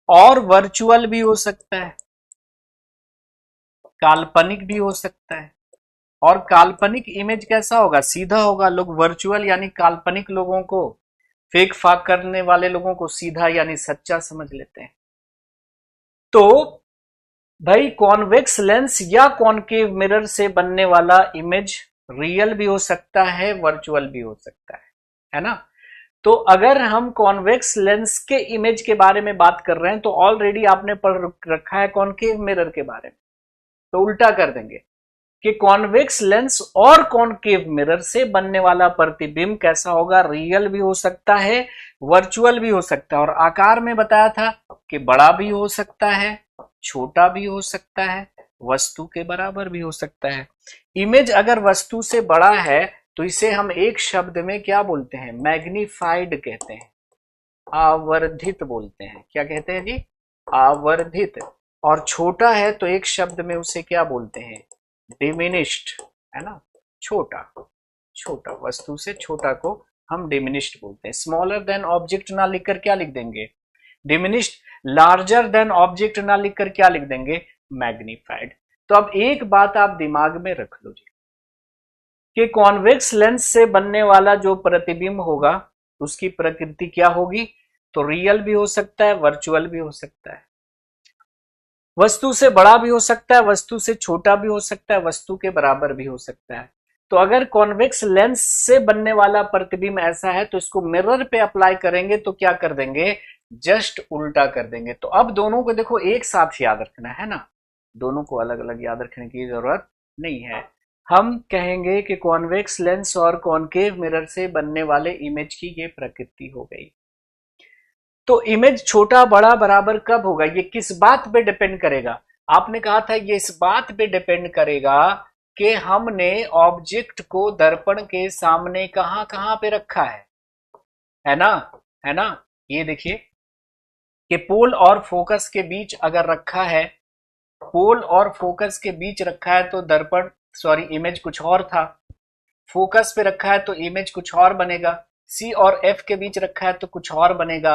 और वर्चुअल भी हो सकता है, काल्पनिक भी हो सकता है। और काल्पनिक इमेज कैसा होगा? सीधा होगा। लोग वर्चुअल यानी काल्पनिक लोगों को, फेक फाक करने वाले लोगों को सीधा यानी सच्चा समझ लेते हैं। तो भाई कॉन्वेक्स लेंस या कॉनकेव मिरर से बनने वाला इमेज रियल भी हो सकता है, वर्चुअल भी हो सकता है ना? तो अगर हम कॉन्वेक्स लेंस के इमेज के बारे में बात कर रहे हैं तो ऑलरेडी आपने पढ़ रखा है कॉनकेव मिरर के बारे में, तो उल्टा कर देंगे कि कॉन्वेक्स लेंस और कॉनकेव मिरर से बनने वाला प्रतिबिंब कैसा होगा? रियल भी हो सकता है, वर्चुअल भी हो सकता है। और आकार में बताया था कि बड़ा भी हो सकता है, छोटा भी हो सकता है, वस्तु के बराबर भी हो सकता है। इमेज अगर वस्तु से बड़ा है तो इसे हम एक शब्द में क्या बोलते हैं? मैग्निफाइड कहते हैं, आवर्धित बोलते हैं। क्या कहते हैं जी? आवर्धित। और छोटा है तो एक शब्द में उसे क्या बोलते हैं? डिमिनिश्ड, है ना? छोटा, छोटा, वस्तु से छोटा को हम डिमिनिश्ड बोलते हैं। स्मॉलर देन ऑब्जेक्ट ना लिखकर क्या लिख देंगे? डिमिनिश्ड। लार्जर देन ऑब्जेक्ट ना लिखकर क्या लिख देंगे? मैग्निफाइड। तो अब एक बात आप दिमाग में रख लो जी, कि कॉन्वेक्स लेंस से बनने वाला जो प्रतिबिंब होगा उसकी प्रकृति क्या होगी? तो रियल भी हो सकता है, वर्चुअल भी हो सकता है, वस्तु से बड़ा भी हो सकता है, वस्तु से छोटा भी हो सकता है, वस्तु के बराबर भी हो सकता है। तो अगर कॉन्वेक्स लेंस से बनने वाला प्रतिबिंब ऐसा है तो इसको मिरर पे अप्लाई करेंगे तो क्या कर देंगे? जस्ट उल्टा कर देंगे। तो अब दोनों को देखो एक साथ याद रखना है ना। दोनों को अलग अलग याद रखने की जरूरत नहीं है। हम कहेंगे कि कॉन्वेक्स लेंस और कॉनकेव मिरर से बनने वाले इमेज की ये प्रकृति हो गई। तो इमेज छोटा बड़ा बराबर कब होगा, ये किस बात पे डिपेंड करेगा? आपने कहा था ये इस बात पे डिपेंड करेगा कि हमने ऑब्जेक्ट को दर्पण के सामने कहां कहां पे रखा है ना, है ना। ये देखिए कि पोल और फोकस के बीच अगर रखा है, पोल और फोकस के बीच रखा है तो दर्पण सॉरी इमेज कुछ और था, फोकस पे रखा है तो इमेज कुछ और बनेगा, सी और एफ के बीच रखा है तो कुछ और बनेगा,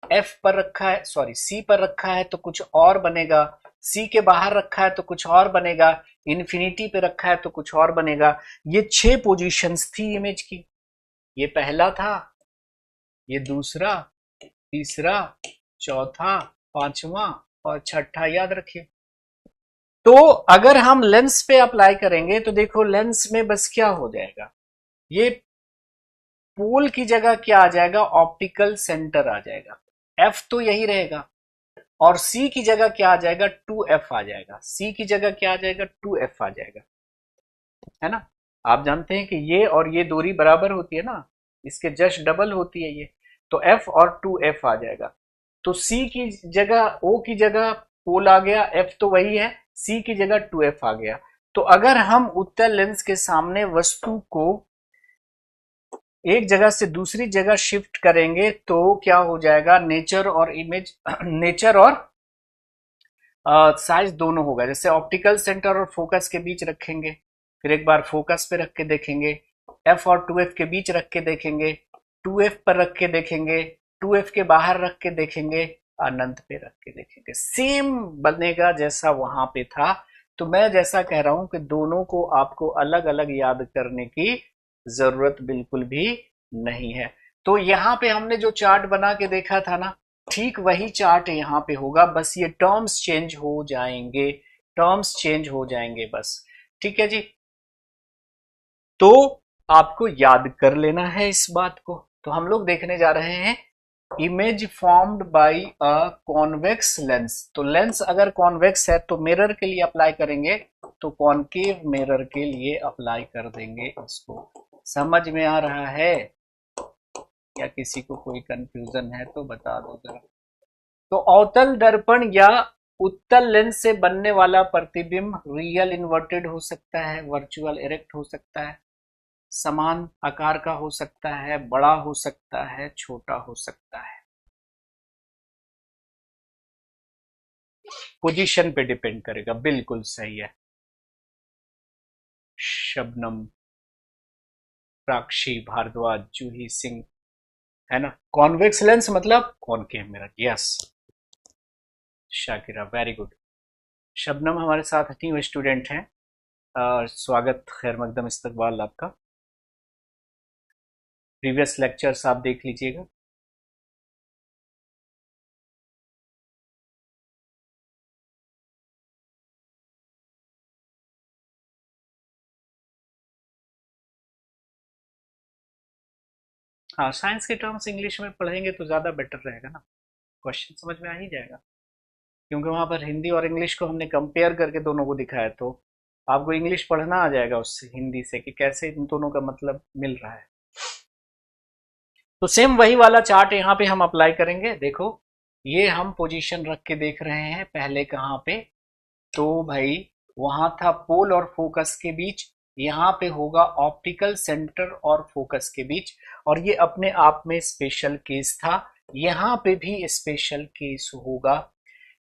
एफ पर रखा है सॉरी सी पर रखा है तो कुछ और बनेगा, सी के बाहर रखा है तो कुछ और बनेगा, इन्फिनिटी पे रखा है तो कुछ और बनेगा। ये 6 पोजीशंस थी इमेज की। ये पहला था, ये दूसरा, तीसरा, चौथा, पांचवा और छठा, याद रखिए। तो अगर हम लेंस पे अप्लाई करेंगे तो देखो लेंस में बस क्या हो जाएगा, ये पोल की जगह क्या आ जाएगा, ऑप्टिकल सेंटर आ जाएगा, एफ तो यही रहेगा, और सी की जगह क्या आ जाएगा, 2f आ जाएगा, सी की जगह क्या आ जाएगा, 2f आ जाएगा, है ना। आप जानते हैं कि ये और ये दूरी बराबर होती है ना, इसके जस्ट डबल होती है ये, तो f और 2f आ जाएगा। तो c की जगह o की जगह पोल आ गया, f तो वही है, c की जगह 2f आ गया। तो अगर हम उत्तल लेंस के सामने वस्तु को एक जगह से दूसरी जगह शिफ्ट करेंगे तो क्या हो जाएगा, नेचर और इमेज नेचर और साइज दोनों होगा। जैसे ऑप्टिकल सेंटर और फोकस के बीच रखेंगे, फिर एक बार फोकस पे रख के देखेंगे, एफ और 2f के बीच रख के देखेंगे, 2f पर रख के देखेंगे, 2f के बाहर रख के देखेंगे, अनंत पे रख के देखेंगे, सेम बनेगा जैसा वहां पे था। तो मैं जैसा कह रहा हूं कि दोनों को आपको अलग अलग याद करने की जरूरत बिल्कुल भी नहीं है। तो यहां पे हमने जो चार्ट बना के देखा था ना, ठीक वही चार्ट यहाँ पे होगा, बस ये टर्म्स चेंज हो जाएंगे, टर्म्स चेंज हो जाएंगे बस। ठीक है जी, तो आपको याद कर लेना है इस बात को। तो हम लोग देखने जा रहे हैं image formed by a convex lens. तो लेंस अगर कॉन्वेक्स है तो मिरर के लिए अप्लाई करेंगे, तो कॉनकेव मिरर के लिए अप्लाई कर देंगे इसको। समझ में आ रहा है या किसी को कोई कंफ्यूजन है तो बता दो जरा। तो अवतल दर्पण या उत्तल लेंस से बनने वाला प्रतिबिंब रियल इन्वर्टेड हो सकता है, वर्चुअल इरेक्ट हो सकता है, समान आकार का हो सकता है, बड़ा हो सकता है, छोटा हो सकता है। पोजीशन पे डिपेंड करेगा, बिल्कुल सही है शबनम, प्राक्षी, भारद्वाज, जूही सिंह, है ना। कॉन्वेक्स लेंस मतलब concave mirror, yes Shakira, very good. Shabnam हमारे साथ न्यू स्टूडेंट हैं, स्वागत, खैर मकदम इस्तकबाल आपका। प्रीवियस लेक्चर्स आप देख लीजिएगा। हाँ, साइंस के टर्म्स इंग्लिश में पढ़ेंगे तो ज़्यादा बेटर रहेगा ना, क्वेश्चन समझ में आ ही जाएगा, क्योंकि वहाँ पर हिंदी और इंग्लिश को हमने कंपेयर करके दोनों को दिखाया, तो आपको इंग्लिश पढ़ना आ जाएगा उससे, हिंदी से, कि कैसे इन दोनों का मतलब मिल रहा है। तो सेम वही वाला चार्ट यहाँ पे हम अप्लाई करेंगे। देखो ये हम पोजीशन रख के देख रहे हैं, पहले कहाँ पे, तो भाई वहां था पोल और फोकस के बीच, यहाँ पे होगा ऑप्टिकल सेंटर और फोकस के बीच, और ये अपने आप में स्पेशल केस था। यहाँ पे भी स्पेशल केस होगा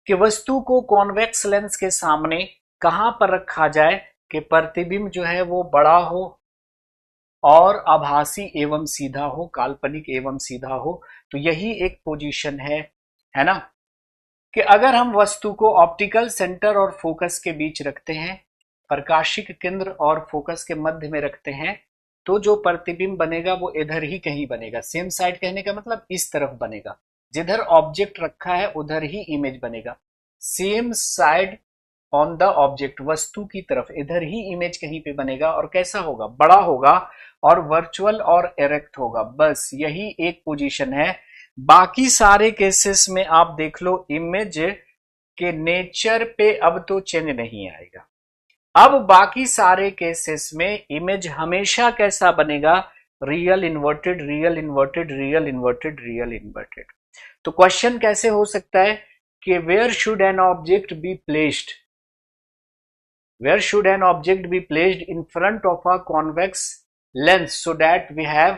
कि वस्तु को कॉन्वेक्स लेंस के सामने कहां पर रखा जाए कि प्रतिबिंब जो है वो बड़ा हो और आभासी एवं सीधा हो, काल्पनिक एवं सीधा हो। तो यही एक पोजीशन है ना, कि अगर हम वस्तु को ऑप्टिकल सेंटर और फोकस के बीच रखते हैं, प्रकाशिक केंद्र और फोकस के मध्य में रखते हैं, तो जो प्रतिबिंब बनेगा वो इधर ही कहीं बनेगा। सेम साइड कहने का मतलब इस तरफ बनेगा, जिधर ऑब्जेक्ट रखा है उधर ही इमेज बनेगा। Same side on the object, वस्तु की तरफ इधर ही इमेज कहीं पे बनेगा, और कैसा होगा, बड़ा होगा और वर्चुअल और इरेक्ट होगा। बस यही एक पोजीशन है। बाकी सारे केसेस में आप देख लो इमेज कि नेचर पे अब तो चेंज नहीं आएगा। अब बाकी सारे केसेस में इमेज हमेशा कैसा बनेगा, real inverted, real inverted, real inverted, real inverted. तो क्वेश्चन कैसे हो सकता है कि where should an object be placed, where should an object be placed in front of a convex lens so that we have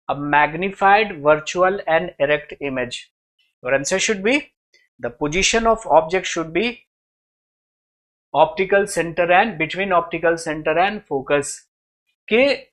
a magnified virtual and erect image. Your answer should be the position of object should be optical centre and between optical centre and focus के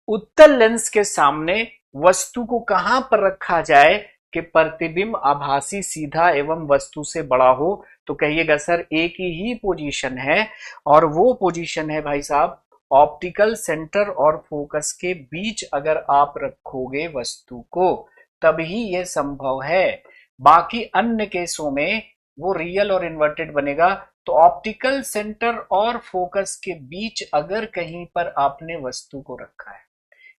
उत्तल lens के सामने वस्तु को कहां पर रखा जाए कि प्रतिबिंब आभासी सीधा एवं वस्तु से बड़ा हो। तो कहिएगा सर एक ही पोजीशन है और वो पोजीशन है भाई साहब ऑप्टिकल सेंटर और फोकस के बीच अगर आप रखोगे वस्तु को तभी यह संभव है। बाकी अन्य केसों में वो रियल और इन्वर्टेड बनेगा। तो ऑप्टिकल सेंटर और फोकस के बीच अगर कहीं पर आपने वस्तु को रखा है,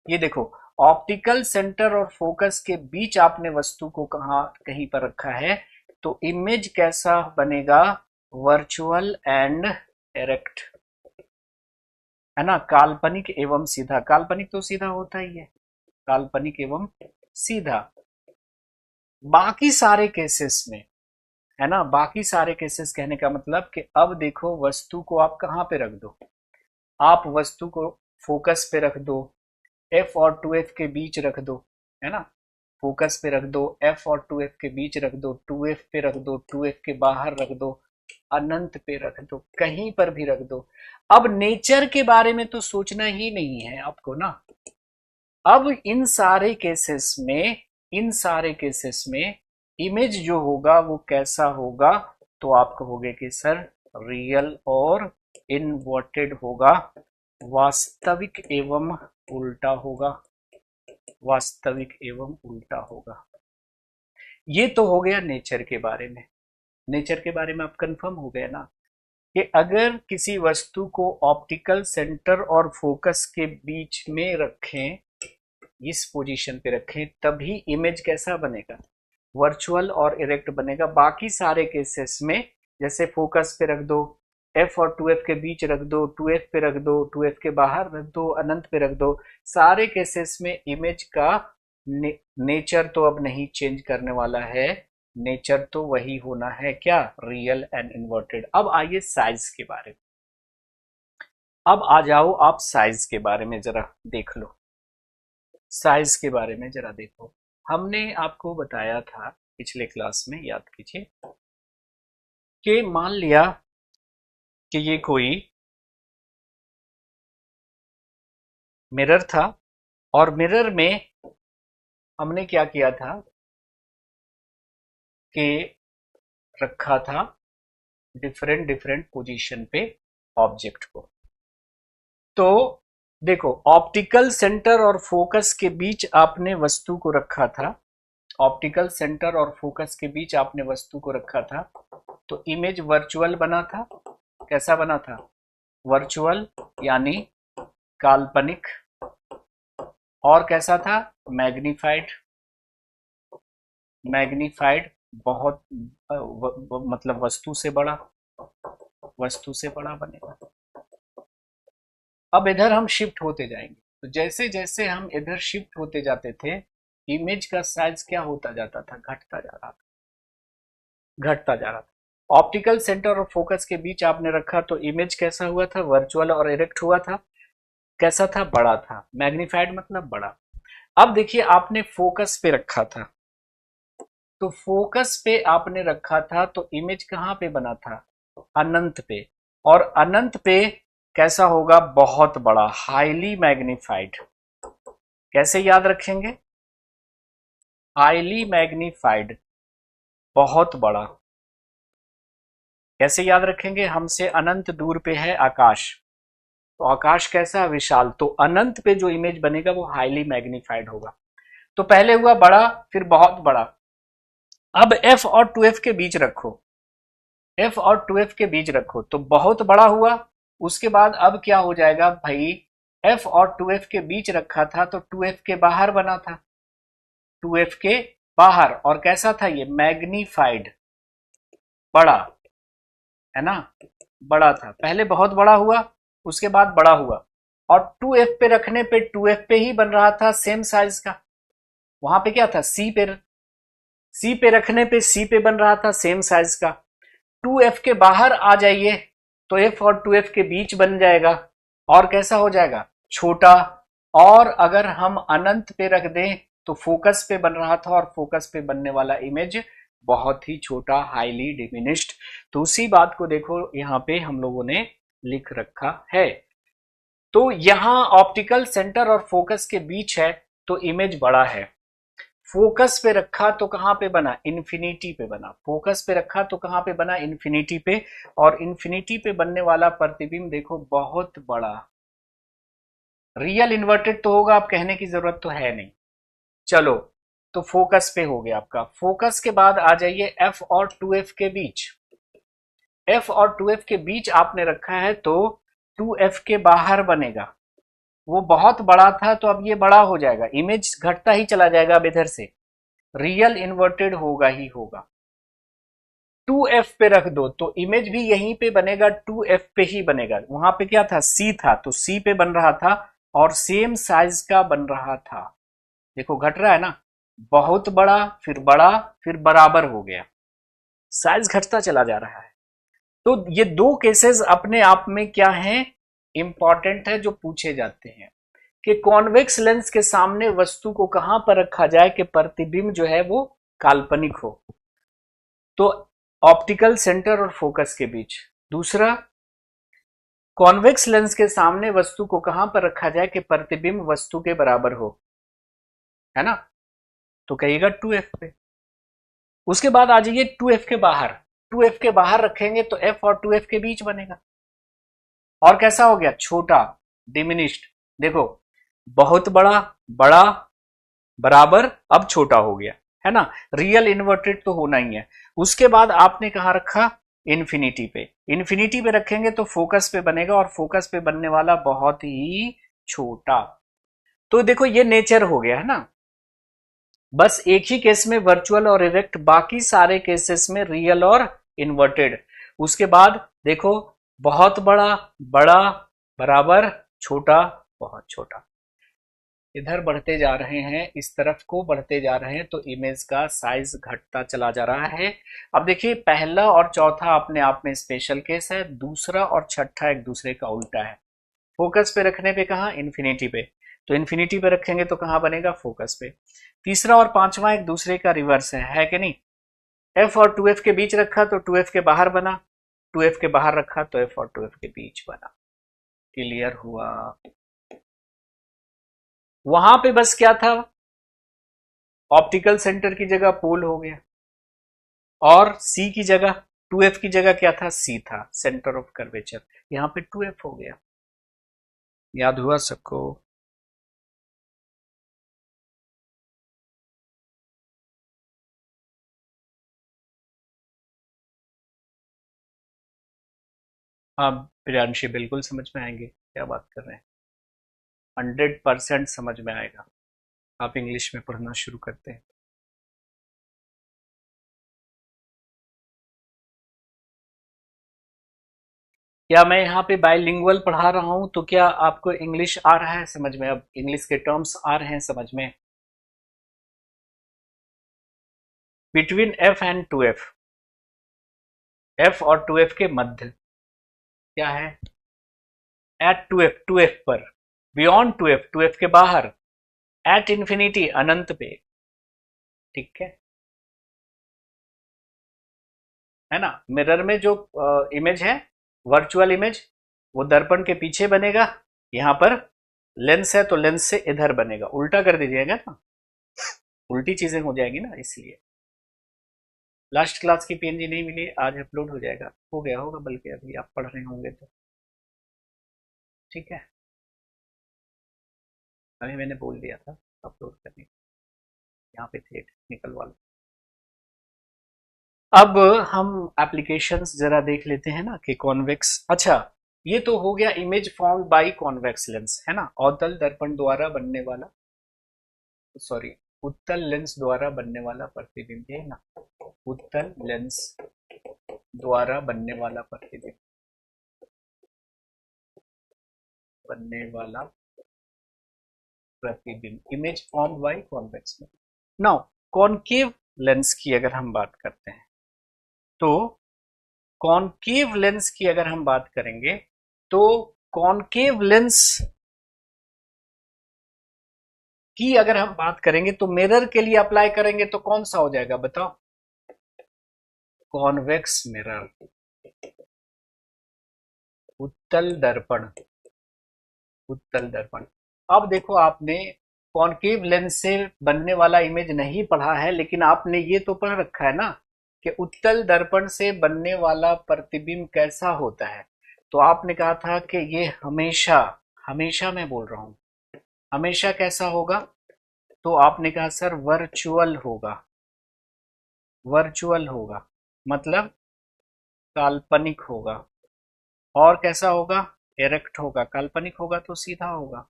ये देखो ऑप्टिकल सेंटर और फोकस के बीच आपने वस्तु को कहीं पर रखा है, तो इमेज कैसा बनेगा, वर्चुअल एंड इरेक्ट, है ना, काल्पनिक एवं सीधा। काल्पनिक तो सीधा होता ही है, काल्पनिक एवं सीधा। बाकी सारे केसेस में, है ना, बाकी सारे केसेस कहने का मतलब कि अब देखो वस्तु को आप कहां पे रख दो, आप वस्तु को फोकस पे रख दो, एफ और 2f के बीच रख दो, है ना, फोकस पे रख दो, एफ और 2f के बीच रख दो, 2f पे रख दो, 2f के बाहर रख दो, अनंत पे रख दो, कहीं पर भी रख दो। अब नेचर के बारे में तो सोचना ही नहीं है आपको ना। अब इन सारे केसेस में इमेज जो होगा वो कैसा होगा, तो आप कहोगे कि सर रियल और इनवर्टेड होगा, वास्तविक एवं उल्टा होगा, वास्तविक एवं उल्टा होगा। ये तो हो गया नेचर के बारे में। नेचर के बारे में आप कंफर्म हो गए ना कि अगर किसी वस्तु को ऑप्टिकल सेंटर और फोकस के बीच में रखें, इस पोजीशन पे रखें, तभी इमेज कैसा बनेगा, वर्चुअल और इरेक्ट बनेगा। बाकी सारे केसेस में जैसे फोकस पे रख दो, एफ और 2f के बीच रख दो, 2f पे रख दो, 2f के बाहर रख दो, अनंत पे रख दो, सारे केसेस में इमेज का नेचर तो अब नहीं चेंज करने वाला है, नेचर तो वही होना है, क्या, रियल एंड इन्वर्टेड। अब आइए साइज के बारे में, अब आ जाओ आप साइज के बारे में जरा देख लो, साइज के बारे में जरा देखो। हमने आपको बताया था पिछले क्लास में, याद कीजिए, कि मान लिया कि ये कोई मिरर था और मिरर में हमने क्या किया था कि रखा था डिफरेंट डिफरेंट पोजीशन पे ऑब्जेक्ट को। तो देखो ऑप्टिकल सेंटर और फोकस के बीच आपने वस्तु को रखा था, ऑप्टिकल सेंटर और फोकस के बीच आपने वस्तु को रखा था, तो इमेज वर्चुअल बना था। कैसा बना था, वर्चुअल यानी काल्पनिक। और कैसा था, मैग्नीफाइड, मैग्नीफाइड बहुत मतलब वस्तु से बड़ा, वस्तु से बड़ा बनेगा। अब इधर हम शिफ्ट होते जाएंगे, तो जैसे जैसे हम इधर शिफ्ट होते जाते थे इमेज का साइज क्या होता जाता था, घटता जा रहा था, घटता जा रहा था। ऑप्टिकल सेंटर और फोकस के बीच आपने रखा तो इमेज कैसा हुआ था, वर्चुअल और इरेक्ट हुआ था। कैसा था, बड़ा था, मैग्नीफाइड मतलब बड़ा। अब देखिए आपने फोकस पे रखा था, तो फोकस पे आपने रखा था तो इमेज कहां पे बना था, अनंत पे, और अनंत पे कैसा होगा, बहुत बड़ा, हाईली मैग्नीफाइड। कैसे याद रखेंगे, हाईली मैग्नीफाइड, बहुत बड़ा। कैसे याद रखेंगे, हमसे अनंत दूर पे है आकाश, तो आकाश कैसा, विशाल, तो अनंत पे जो इमेज बनेगा वो हाईली मैग्नीफाइड होगा। तो पहले हुआ बड़ा, फिर बहुत बड़ा। अब f और 2f के बीच रखो, f और 2f के बीच रखो तो बहुत बड़ा हुआ। उसके बाद अब क्या हो जाएगा भाई, f और 2f के बीच रखा था तो 2f के बाहर बना था, 2f के बाहर, और कैसा था ये, मैग्नीफाइड। बड़ा, है ना, बड़ा था, पहले बहुत बड़ा हुआ, उसके बाद बड़ा हुआ, और 2f पे रखने पे 2f पे ही बन रहा था सेम साइज का। वहां पे क्या था, सी पे रखने पे सी पे बन रहा था सेम साइज का। 2f के बाहर आ जाइए तो f और 2f के बीच बन जाएगा, और कैसा हो जाएगा, छोटा। और अगर हम अनंत पे रख दें तो फोकस पे बन रहा था, और फोकस पे बनने वाला इमेज बहुत ही छोटा, हाईली डिमिनिश्ड। तो उसी बात को देखो यहाँ पे हम लोगों ने लिख रखा है। तो यहां ऑप्टिकल सेंटर और फोकस के बीच है तो इमेज बड़ा है। फोकस पे रखा तो कहां पे बना, इन्फिनिटी पे बना। फोकस पे रखा तो कहां पे बना, इन्फिनिटी पे। और इन्फिनिटी पे बनने वाला प्रतिबिंब देखो बहुत बड़ा, रियल इन्वर्टेड तो होगा, आप कहने की जरूरत तो है नहीं। चलो, तो फोकस पे हो गया आपका। फोकस के बाद आ जाइए एफ और 2f के बीच। एफ और 2f के बीच आपने रखा है तो 2f के बाहर बनेगा। वो बहुत बड़ा था तो अब ये बड़ा हो जाएगा, इमेज घटता ही चला जाएगा अब इधर से, रियल इन्वर्टेड होगा ही होगा। 2f पे रख दो तो इमेज भी यहीं पे बनेगा, 2f पे ही बनेगा। वहां पे क्या था, c था, तो c पे बन रहा था और सेम साइज का बन रहा था। देखो घट रहा है ना, बहुत बड़ा फिर बराबर हो गया, साइज घटता चला जा रहा है। तो ये दो केसेस अपने आप में क्या हैं, इंपॉर्टेंट है, जो पूछे जाते हैं कि कॉन्वेक्स लेंस के सामने वस्तु को कहां पर रखा जाए कि प्रतिबिंब जो है वो काल्पनिक हो। तो ऑप्टिकल सेंटर और फोकस के बीच। दूसरा, कॉन्वेक्स लेंस के सामने वस्तु को कहां पर रखा जाए कि प्रतिबिंब वस्तु के बराबर हो, है ना, तो कहिएगा 2f पे। उसके बाद आ जाइए 2f के बाहर। 2f के बाहर रखेंगे तो f और 2f के बीच बनेगा, और कैसा हो गया, छोटा, डिमिनिश्ड। देखो बहुत बड़ा, बड़ा, बराबर, अब छोटा हो गया, है ना, रियल इन्वर्टेड तो होना ही है। उसके बाद आपने कहा रखा, इन्फिनिटी पे। इन्फिनिटी पे रखेंगे तो फोकस पे बनेगा, और फोकस पे बनने वाला बहुत ही छोटा। तो देखो ये नेचर हो गया, है ना। बस एक ही केस में वर्चुअल और इरेक्ट, बाकी सारे केसेस में रियल और इन्वर्टेड। उसके बाद देखो बहुत बड़ा, बड़ा, बराबर, छोटा, बहुत छोटा। इधर बढ़ते जा रहे हैं, इस तरफ को बढ़ते जा रहे हैं तो इमेज का साइज घटता चला जा रहा है। अब देखिए पहला और चौथा अपने आप में स्पेशल केस है, दूसरा और छठा एक दूसरे का उल्टा है। फोकस पे रखने पे कहा, इन्फिनिटी पे, तो इन्फिनिटी पे रखेंगे तो कहां बनेगा, फोकस पे। तीसरा और पांचवा एक दूसरे का रिवर्स है कि नहीं। एफ और 2f के बीच रखा तो 2f के बाहर बना, 2f के बाहर रखा तो f और 2f के बीच बना। क्लियर हुआ। वहां पे बस क्या था, ऑप्टिकल सेंटर की जगह पोल हो गया, और C की जगह, 2f की जगह क्या था, C था, सेंटर ऑफ कर्वेचर। यहां पे 2f हो गया। याद हुआ सबको। हाँ प्रियांशी, बिल्कुल समझ में आएंगे, क्या बात कर रहे हैं, 100% समझ में आएगा। आप इंग्लिश में पढ़ना शुरू करते हैं। क्या मैं यहाँ पे बाइलिंगुअल पढ़ा रहा हूँ तो क्या आपको इंग्लिश आ रहा है समझ में, अब इंग्लिश के टर्म्स आ रहे हैं समझ में। Between F and 2f, F और 2f के मध्य क्या है, एट 2f, 2f पर, बियॉन्ड 2f, 2f के बाहर, एट इंफिनिटी, अनंत पे। ठीक है ना। मिरर में जो इमेज है, वर्चुअल इमेज, वो दर्पण के पीछे बनेगा, यहां पर लेंस है तो लेंस से इधर बनेगा। उल्टा कर दीजिएगा ना, उल्टी चीजें हो जाएगी ना, इसलिए। लास्ट क्लास की पीएनजी नहीं मिली, आज अपलोड हो जाएगा, हो गया होगा बल्कि, अभी आप पढ़ रहे होंगे तो। ठीक है, अभी मैंने बोल दिया था अपलोड करने, यहाँ पे थे टेक्निकल वाले। अब हम एप्लीकेशंस जरा देख लेते हैं ना कि कॉन्वेक्स, अच्छा ये तो हो गया image form by convex lens, है ना, अवतल दर्पण द्वारा बनने वाला, सॉरी, उत्तल लेंस द्वारा बनने वाला प्रतिबिंब, है ना, उत्तल लेंस द्वारा बनने वाला प्रतिबिंब, बनने वाला प्रतिबिंब, image formed by convex lens. Now concave lens की अगर हम बात करते हैं, तो कॉनकेव लेंस की अगर हम बात करेंगे, तो कॉनकेव लेंस की अगर हम बात करेंगे तो मिरर के लिए अप्लाई करेंगे तो कौन सा हो जाएगा बताओ? कॉन्वेक्स मिरर, उत्तल दर्पण, उत्तल दर्पण। अब देखो, आपने कॉनकेव लेंस से बनने वाला इमेज नहीं पढ़ा है, लेकिन आपने ये तो पढ़ रखा है ना कि उत्तल दर्पण से बनने वाला प्रतिबिंब कैसा होता है। तो आपने कहा था कि ये हमेशा, हमेशा मैं बोल रहा हूं, हमेशा कैसा होगा? तो आपने कहा सर वर्चुअल होगा, वर्चुअल होगा मतलब काल्पनिक होगा। और कैसा होगा? इरेक्ट होगा। काल्पनिक होगा तो सीधा होगा।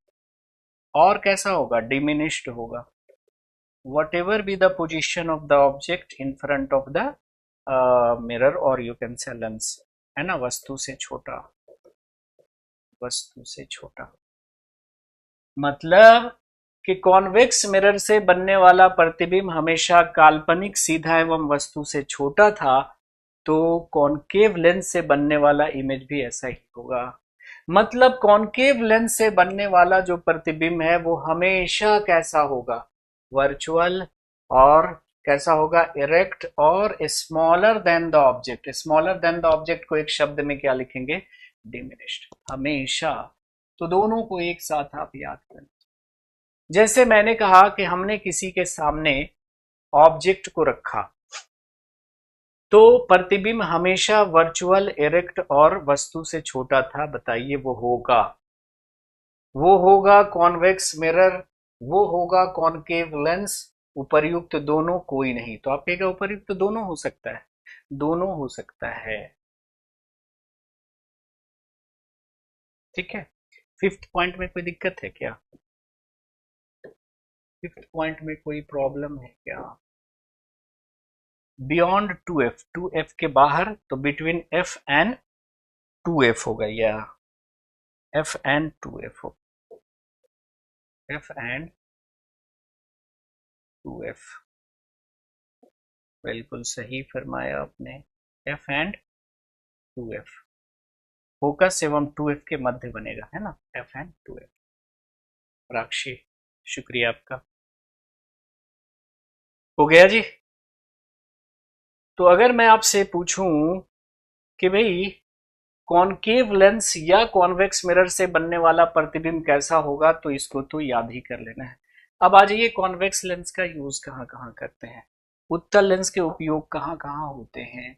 और कैसा होगा? डिमिनिश्ड होगा। whatever be the position of the object in front of the mirror or you can say lens, है ना, वस्तु से छोटा, वस्तु से छोटा। मतलब कि कॉन्वेक्स मिरर से बनने वाला प्रतिबिंब हमेशा काल्पनिक, सीधा एवं वस्तु से छोटा था, तो कॉनकेव लेंस से बनने वाला इमेज भी ऐसा ही होगा। मतलब कॉनकेव लेंस से बनने वाला जो प्रतिबिंब है वो हमेशा कैसा होगा? वर्चुअल। और कैसा होगा? इरेक्ट और smaller than the object. Smaller than the object को एक शब्द में क्या लिखेंगे? डिमिनिश्ड। हमेशा। तो दोनों को एक साथ आप याद करें। जैसे मैंने कहा कि हमने किसी के सामने ऑब्जेक्ट को रखा, तो प्रतिबिंब हमेशा वर्चुअल, इरेक्ट और वस्तु से छोटा था। बताइए वो होगा, वो होगा कॉन्वेक्स मिरर, वो होगा कॉनकेव लेंस, उपर्युक्त दोनों कोई नहीं। तो आप कहेगा उपर्युक्त दोनों हो सकता है, दोनों हो सकता है। ठीक है। फिफ्थ पॉइंट में कोई दिक्कत है क्या? फिफ्थ पॉइंट में कोई प्रॉब्लम है क्या? बियॉन्ड 2f, 2f के बाहर, तो बिटवीन f एंड 2f होगा, या f एंड 2f हो, f एंड 2f। बिल्कुल सही फरमाया आपने, f एंड 2f। फोकस एवं 2f के मध्य बनेगा, है ना, f एंड 2f। राक्षी, शुक्रिया आपका। हो गया जी। तो अगर मैं आपसे पूछूं कि भाई कॉनकेव लेंस या कॉन्वेक्स मिरर से बनने वाला प्रतिबिंब कैसा होगा, तो इसको तो याद ही कर लेना है। अब आ जाइए, कॉन्वेक्स लेंस का यूज कहाँ कहाँ करते हैं, उत्तल लेंस के उपयोग कहाँ कहाँ होते हैं,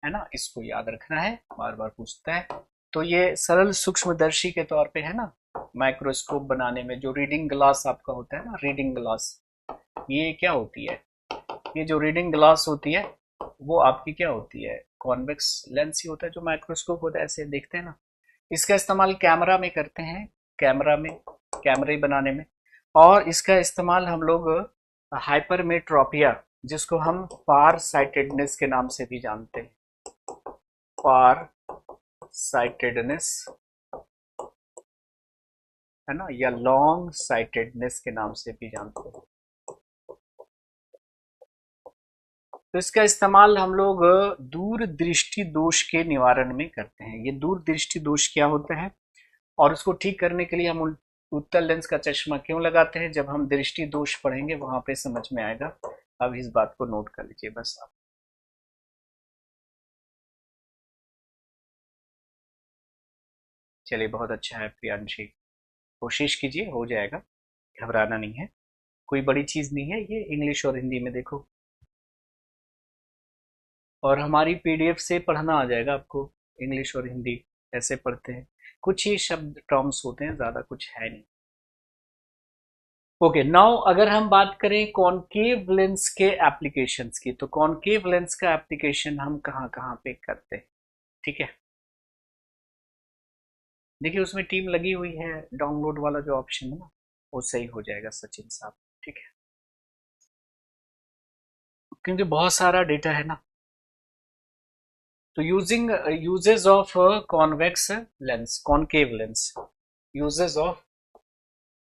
है ना, इसको याद रखना है, बार बार पूछता है। तो ये सरल सूक्ष्मदर्शी के तौर पे है ना, माइक्रोस्कोप बनाने में जो रीडिंग ग्लास आपका होता है ना, रीडिंग ग्लास, ये क्या होती है? ये जो रीडिंग ग्लास होती है वो आपकी क्या होती है? कॉन्वेक्स लेंस ही होता है। जो माइक्रोस्कोप होता है ऐसे देखते हैं ना, इसका इस्तेमाल कैमरा में करते हैं, कैमरा में, कैमरे बनाने में। और इसका इस्तेमाल हम लोग हाइपरमेट्रोपिया, जिसको हम फार साइटेडनेस के नाम से भी जानते हैं, फार साइटेडनेस, है ना, या लॉन्ग साइटेडनेस के नाम से भी जानते हैं। तो इसका इस्तेमाल हम लोग दूर दृष्टि दोष के निवारण में करते हैं। ये दूर दृष्टि दोष क्या होता है, और उसको ठीक करने के लिए हम उत्तल लेंस का चश्मा क्यों लगाते हैं, जब हम दृष्टि दोष पढ़ेंगे वहां पे समझ में आएगा। अब इस बात को नोट कर लीजिए बस आप। चलिए, बहुत अच्छा है प्रियांशी, कोशिश कीजिए, हो जाएगा, घबराना नहीं है, कोई बड़ी चीज नहीं है ये। इंग्लिश और हिंदी में देखो, और हमारी पीडीएफ से पढ़ना आ जाएगा आपको, इंग्लिश और हिंदी ऐसे पढ़ते हैं। कुछ ही शब्द टर्म्स होते हैं, ज्यादा कुछ है नहीं। ओके, नाउ अगर हम बात करें कॉनकेव लेंस के एप्लीकेशंस की, तो कॉनकेव लेंस का एप्लीकेशन हम कहाँ कहाँ पे करते हैं? ठीक है, देखिए उसमें टीम लगी हुई है, डाउनलोड वाला जो ऑप्शन है ना, वो सही हो जाएगा सचिन साहब। ठीक है, क्योंकि बहुत सारा डेटा है ना, तो uses of convex lens, concave lens, uses of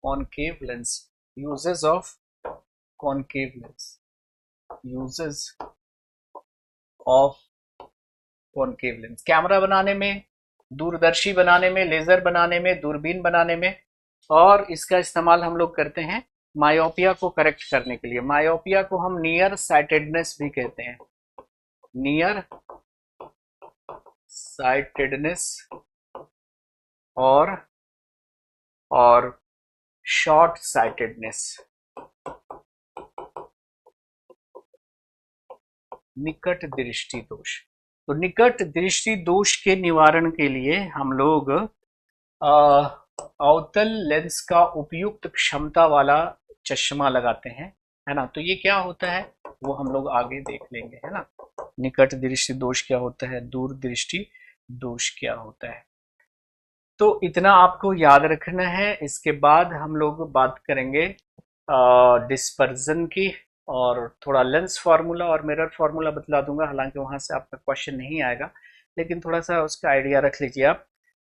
concave lens, uses of concave lens, uses of concave lens, camera बनाने में, दूरदर्शी बनाने में, लेजर बनाने में, दूरबीन बनाने में, और इसका इस्तेमाल हम लोग करते हैं मायोपिया को करेक्ट करने के लिए। मायोपिया को हम नियर साइटेडनेस भी कहते हैं, नियर साइटेडनेस और शॉर्ट साइटेडनेस, निकट दृष्टि दोष। तो निकट दृष्टि दोष के निवारण के लिए हम लोग अवतल लेंस का उपयुक्त क्षमता वाला चश्मा लगाते हैं, है ना। तो ये क्या होता है वो हम लोग आगे देख लेंगे, है ना। निकट दृष्टि दोष क्या होता है, दूर दृष्टि दोष क्या होता है, तो इतना आपको याद रखना है। इसके बाद हम लोग बात करेंगे डिस्पर्जन की, और थोड़ा लेंस फार्मूला और मिरर फार्मूला बतला दूंगा, हालांकि वहां से आपका क्वेश्चन नहीं आएगा, लेकिन थोड़ा सा उसका आइडिया रख लीजिए आप,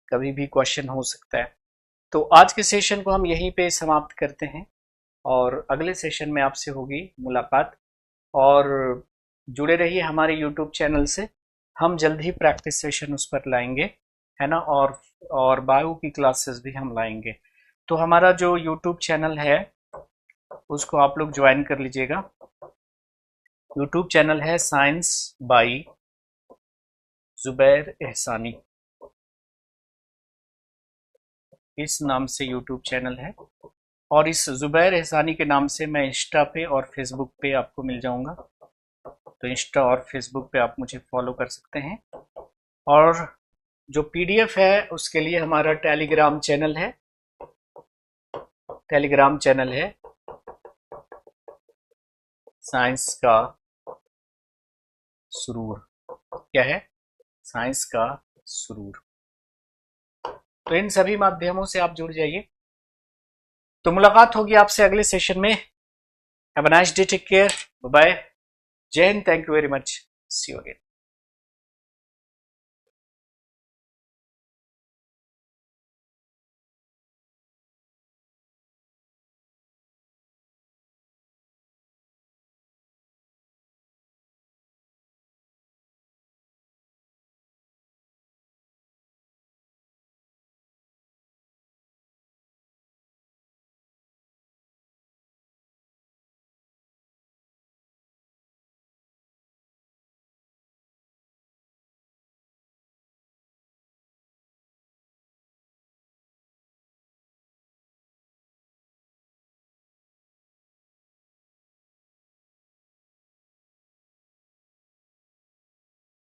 कभी भी क्वेश्चन हो सकता है। तो आज के सेशन को हम यहीं पे समाप्त करते हैं, और अगले सेशन में आपसे होगी मुलाकात, और जुड़े रहिए हमारे यूट्यूब चैनल से, हम जल्द ही प्रैक्टिस सेशन उस पर लाएंगे, है ना, और बायो की क्लासेस भी हम लाएंगे। तो हमारा जो यूट्यूब चैनल है उसको आप लोग ज्वाइन कर लीजिएगा। यूट्यूब चैनल है साइंस बाई जुबैर एहसानी, इस नाम से यूट्यूब चैनल है, और इस जुबैर एहसानी के नाम से मैं इंस्टा पे और फेसबुक पे आपको मिल जाऊंगा। तो इंस्टा और फेसबुक पे आप मुझे फॉलो कर सकते हैं, और जो पीडीएफ है उसके लिए हमारा टेलीग्राम चैनल है, टेलीग्राम चैनल है साइंस का सुरूर। क्या है, साइंस का सुरूर। तो इन सभी माध्यमों से आप जुड़ जाइए। तो मुलाकात होगी आपसे अगले सेशन में। Have a nice day, take care, bye bye, Jai Hind, thank you very much, see you again.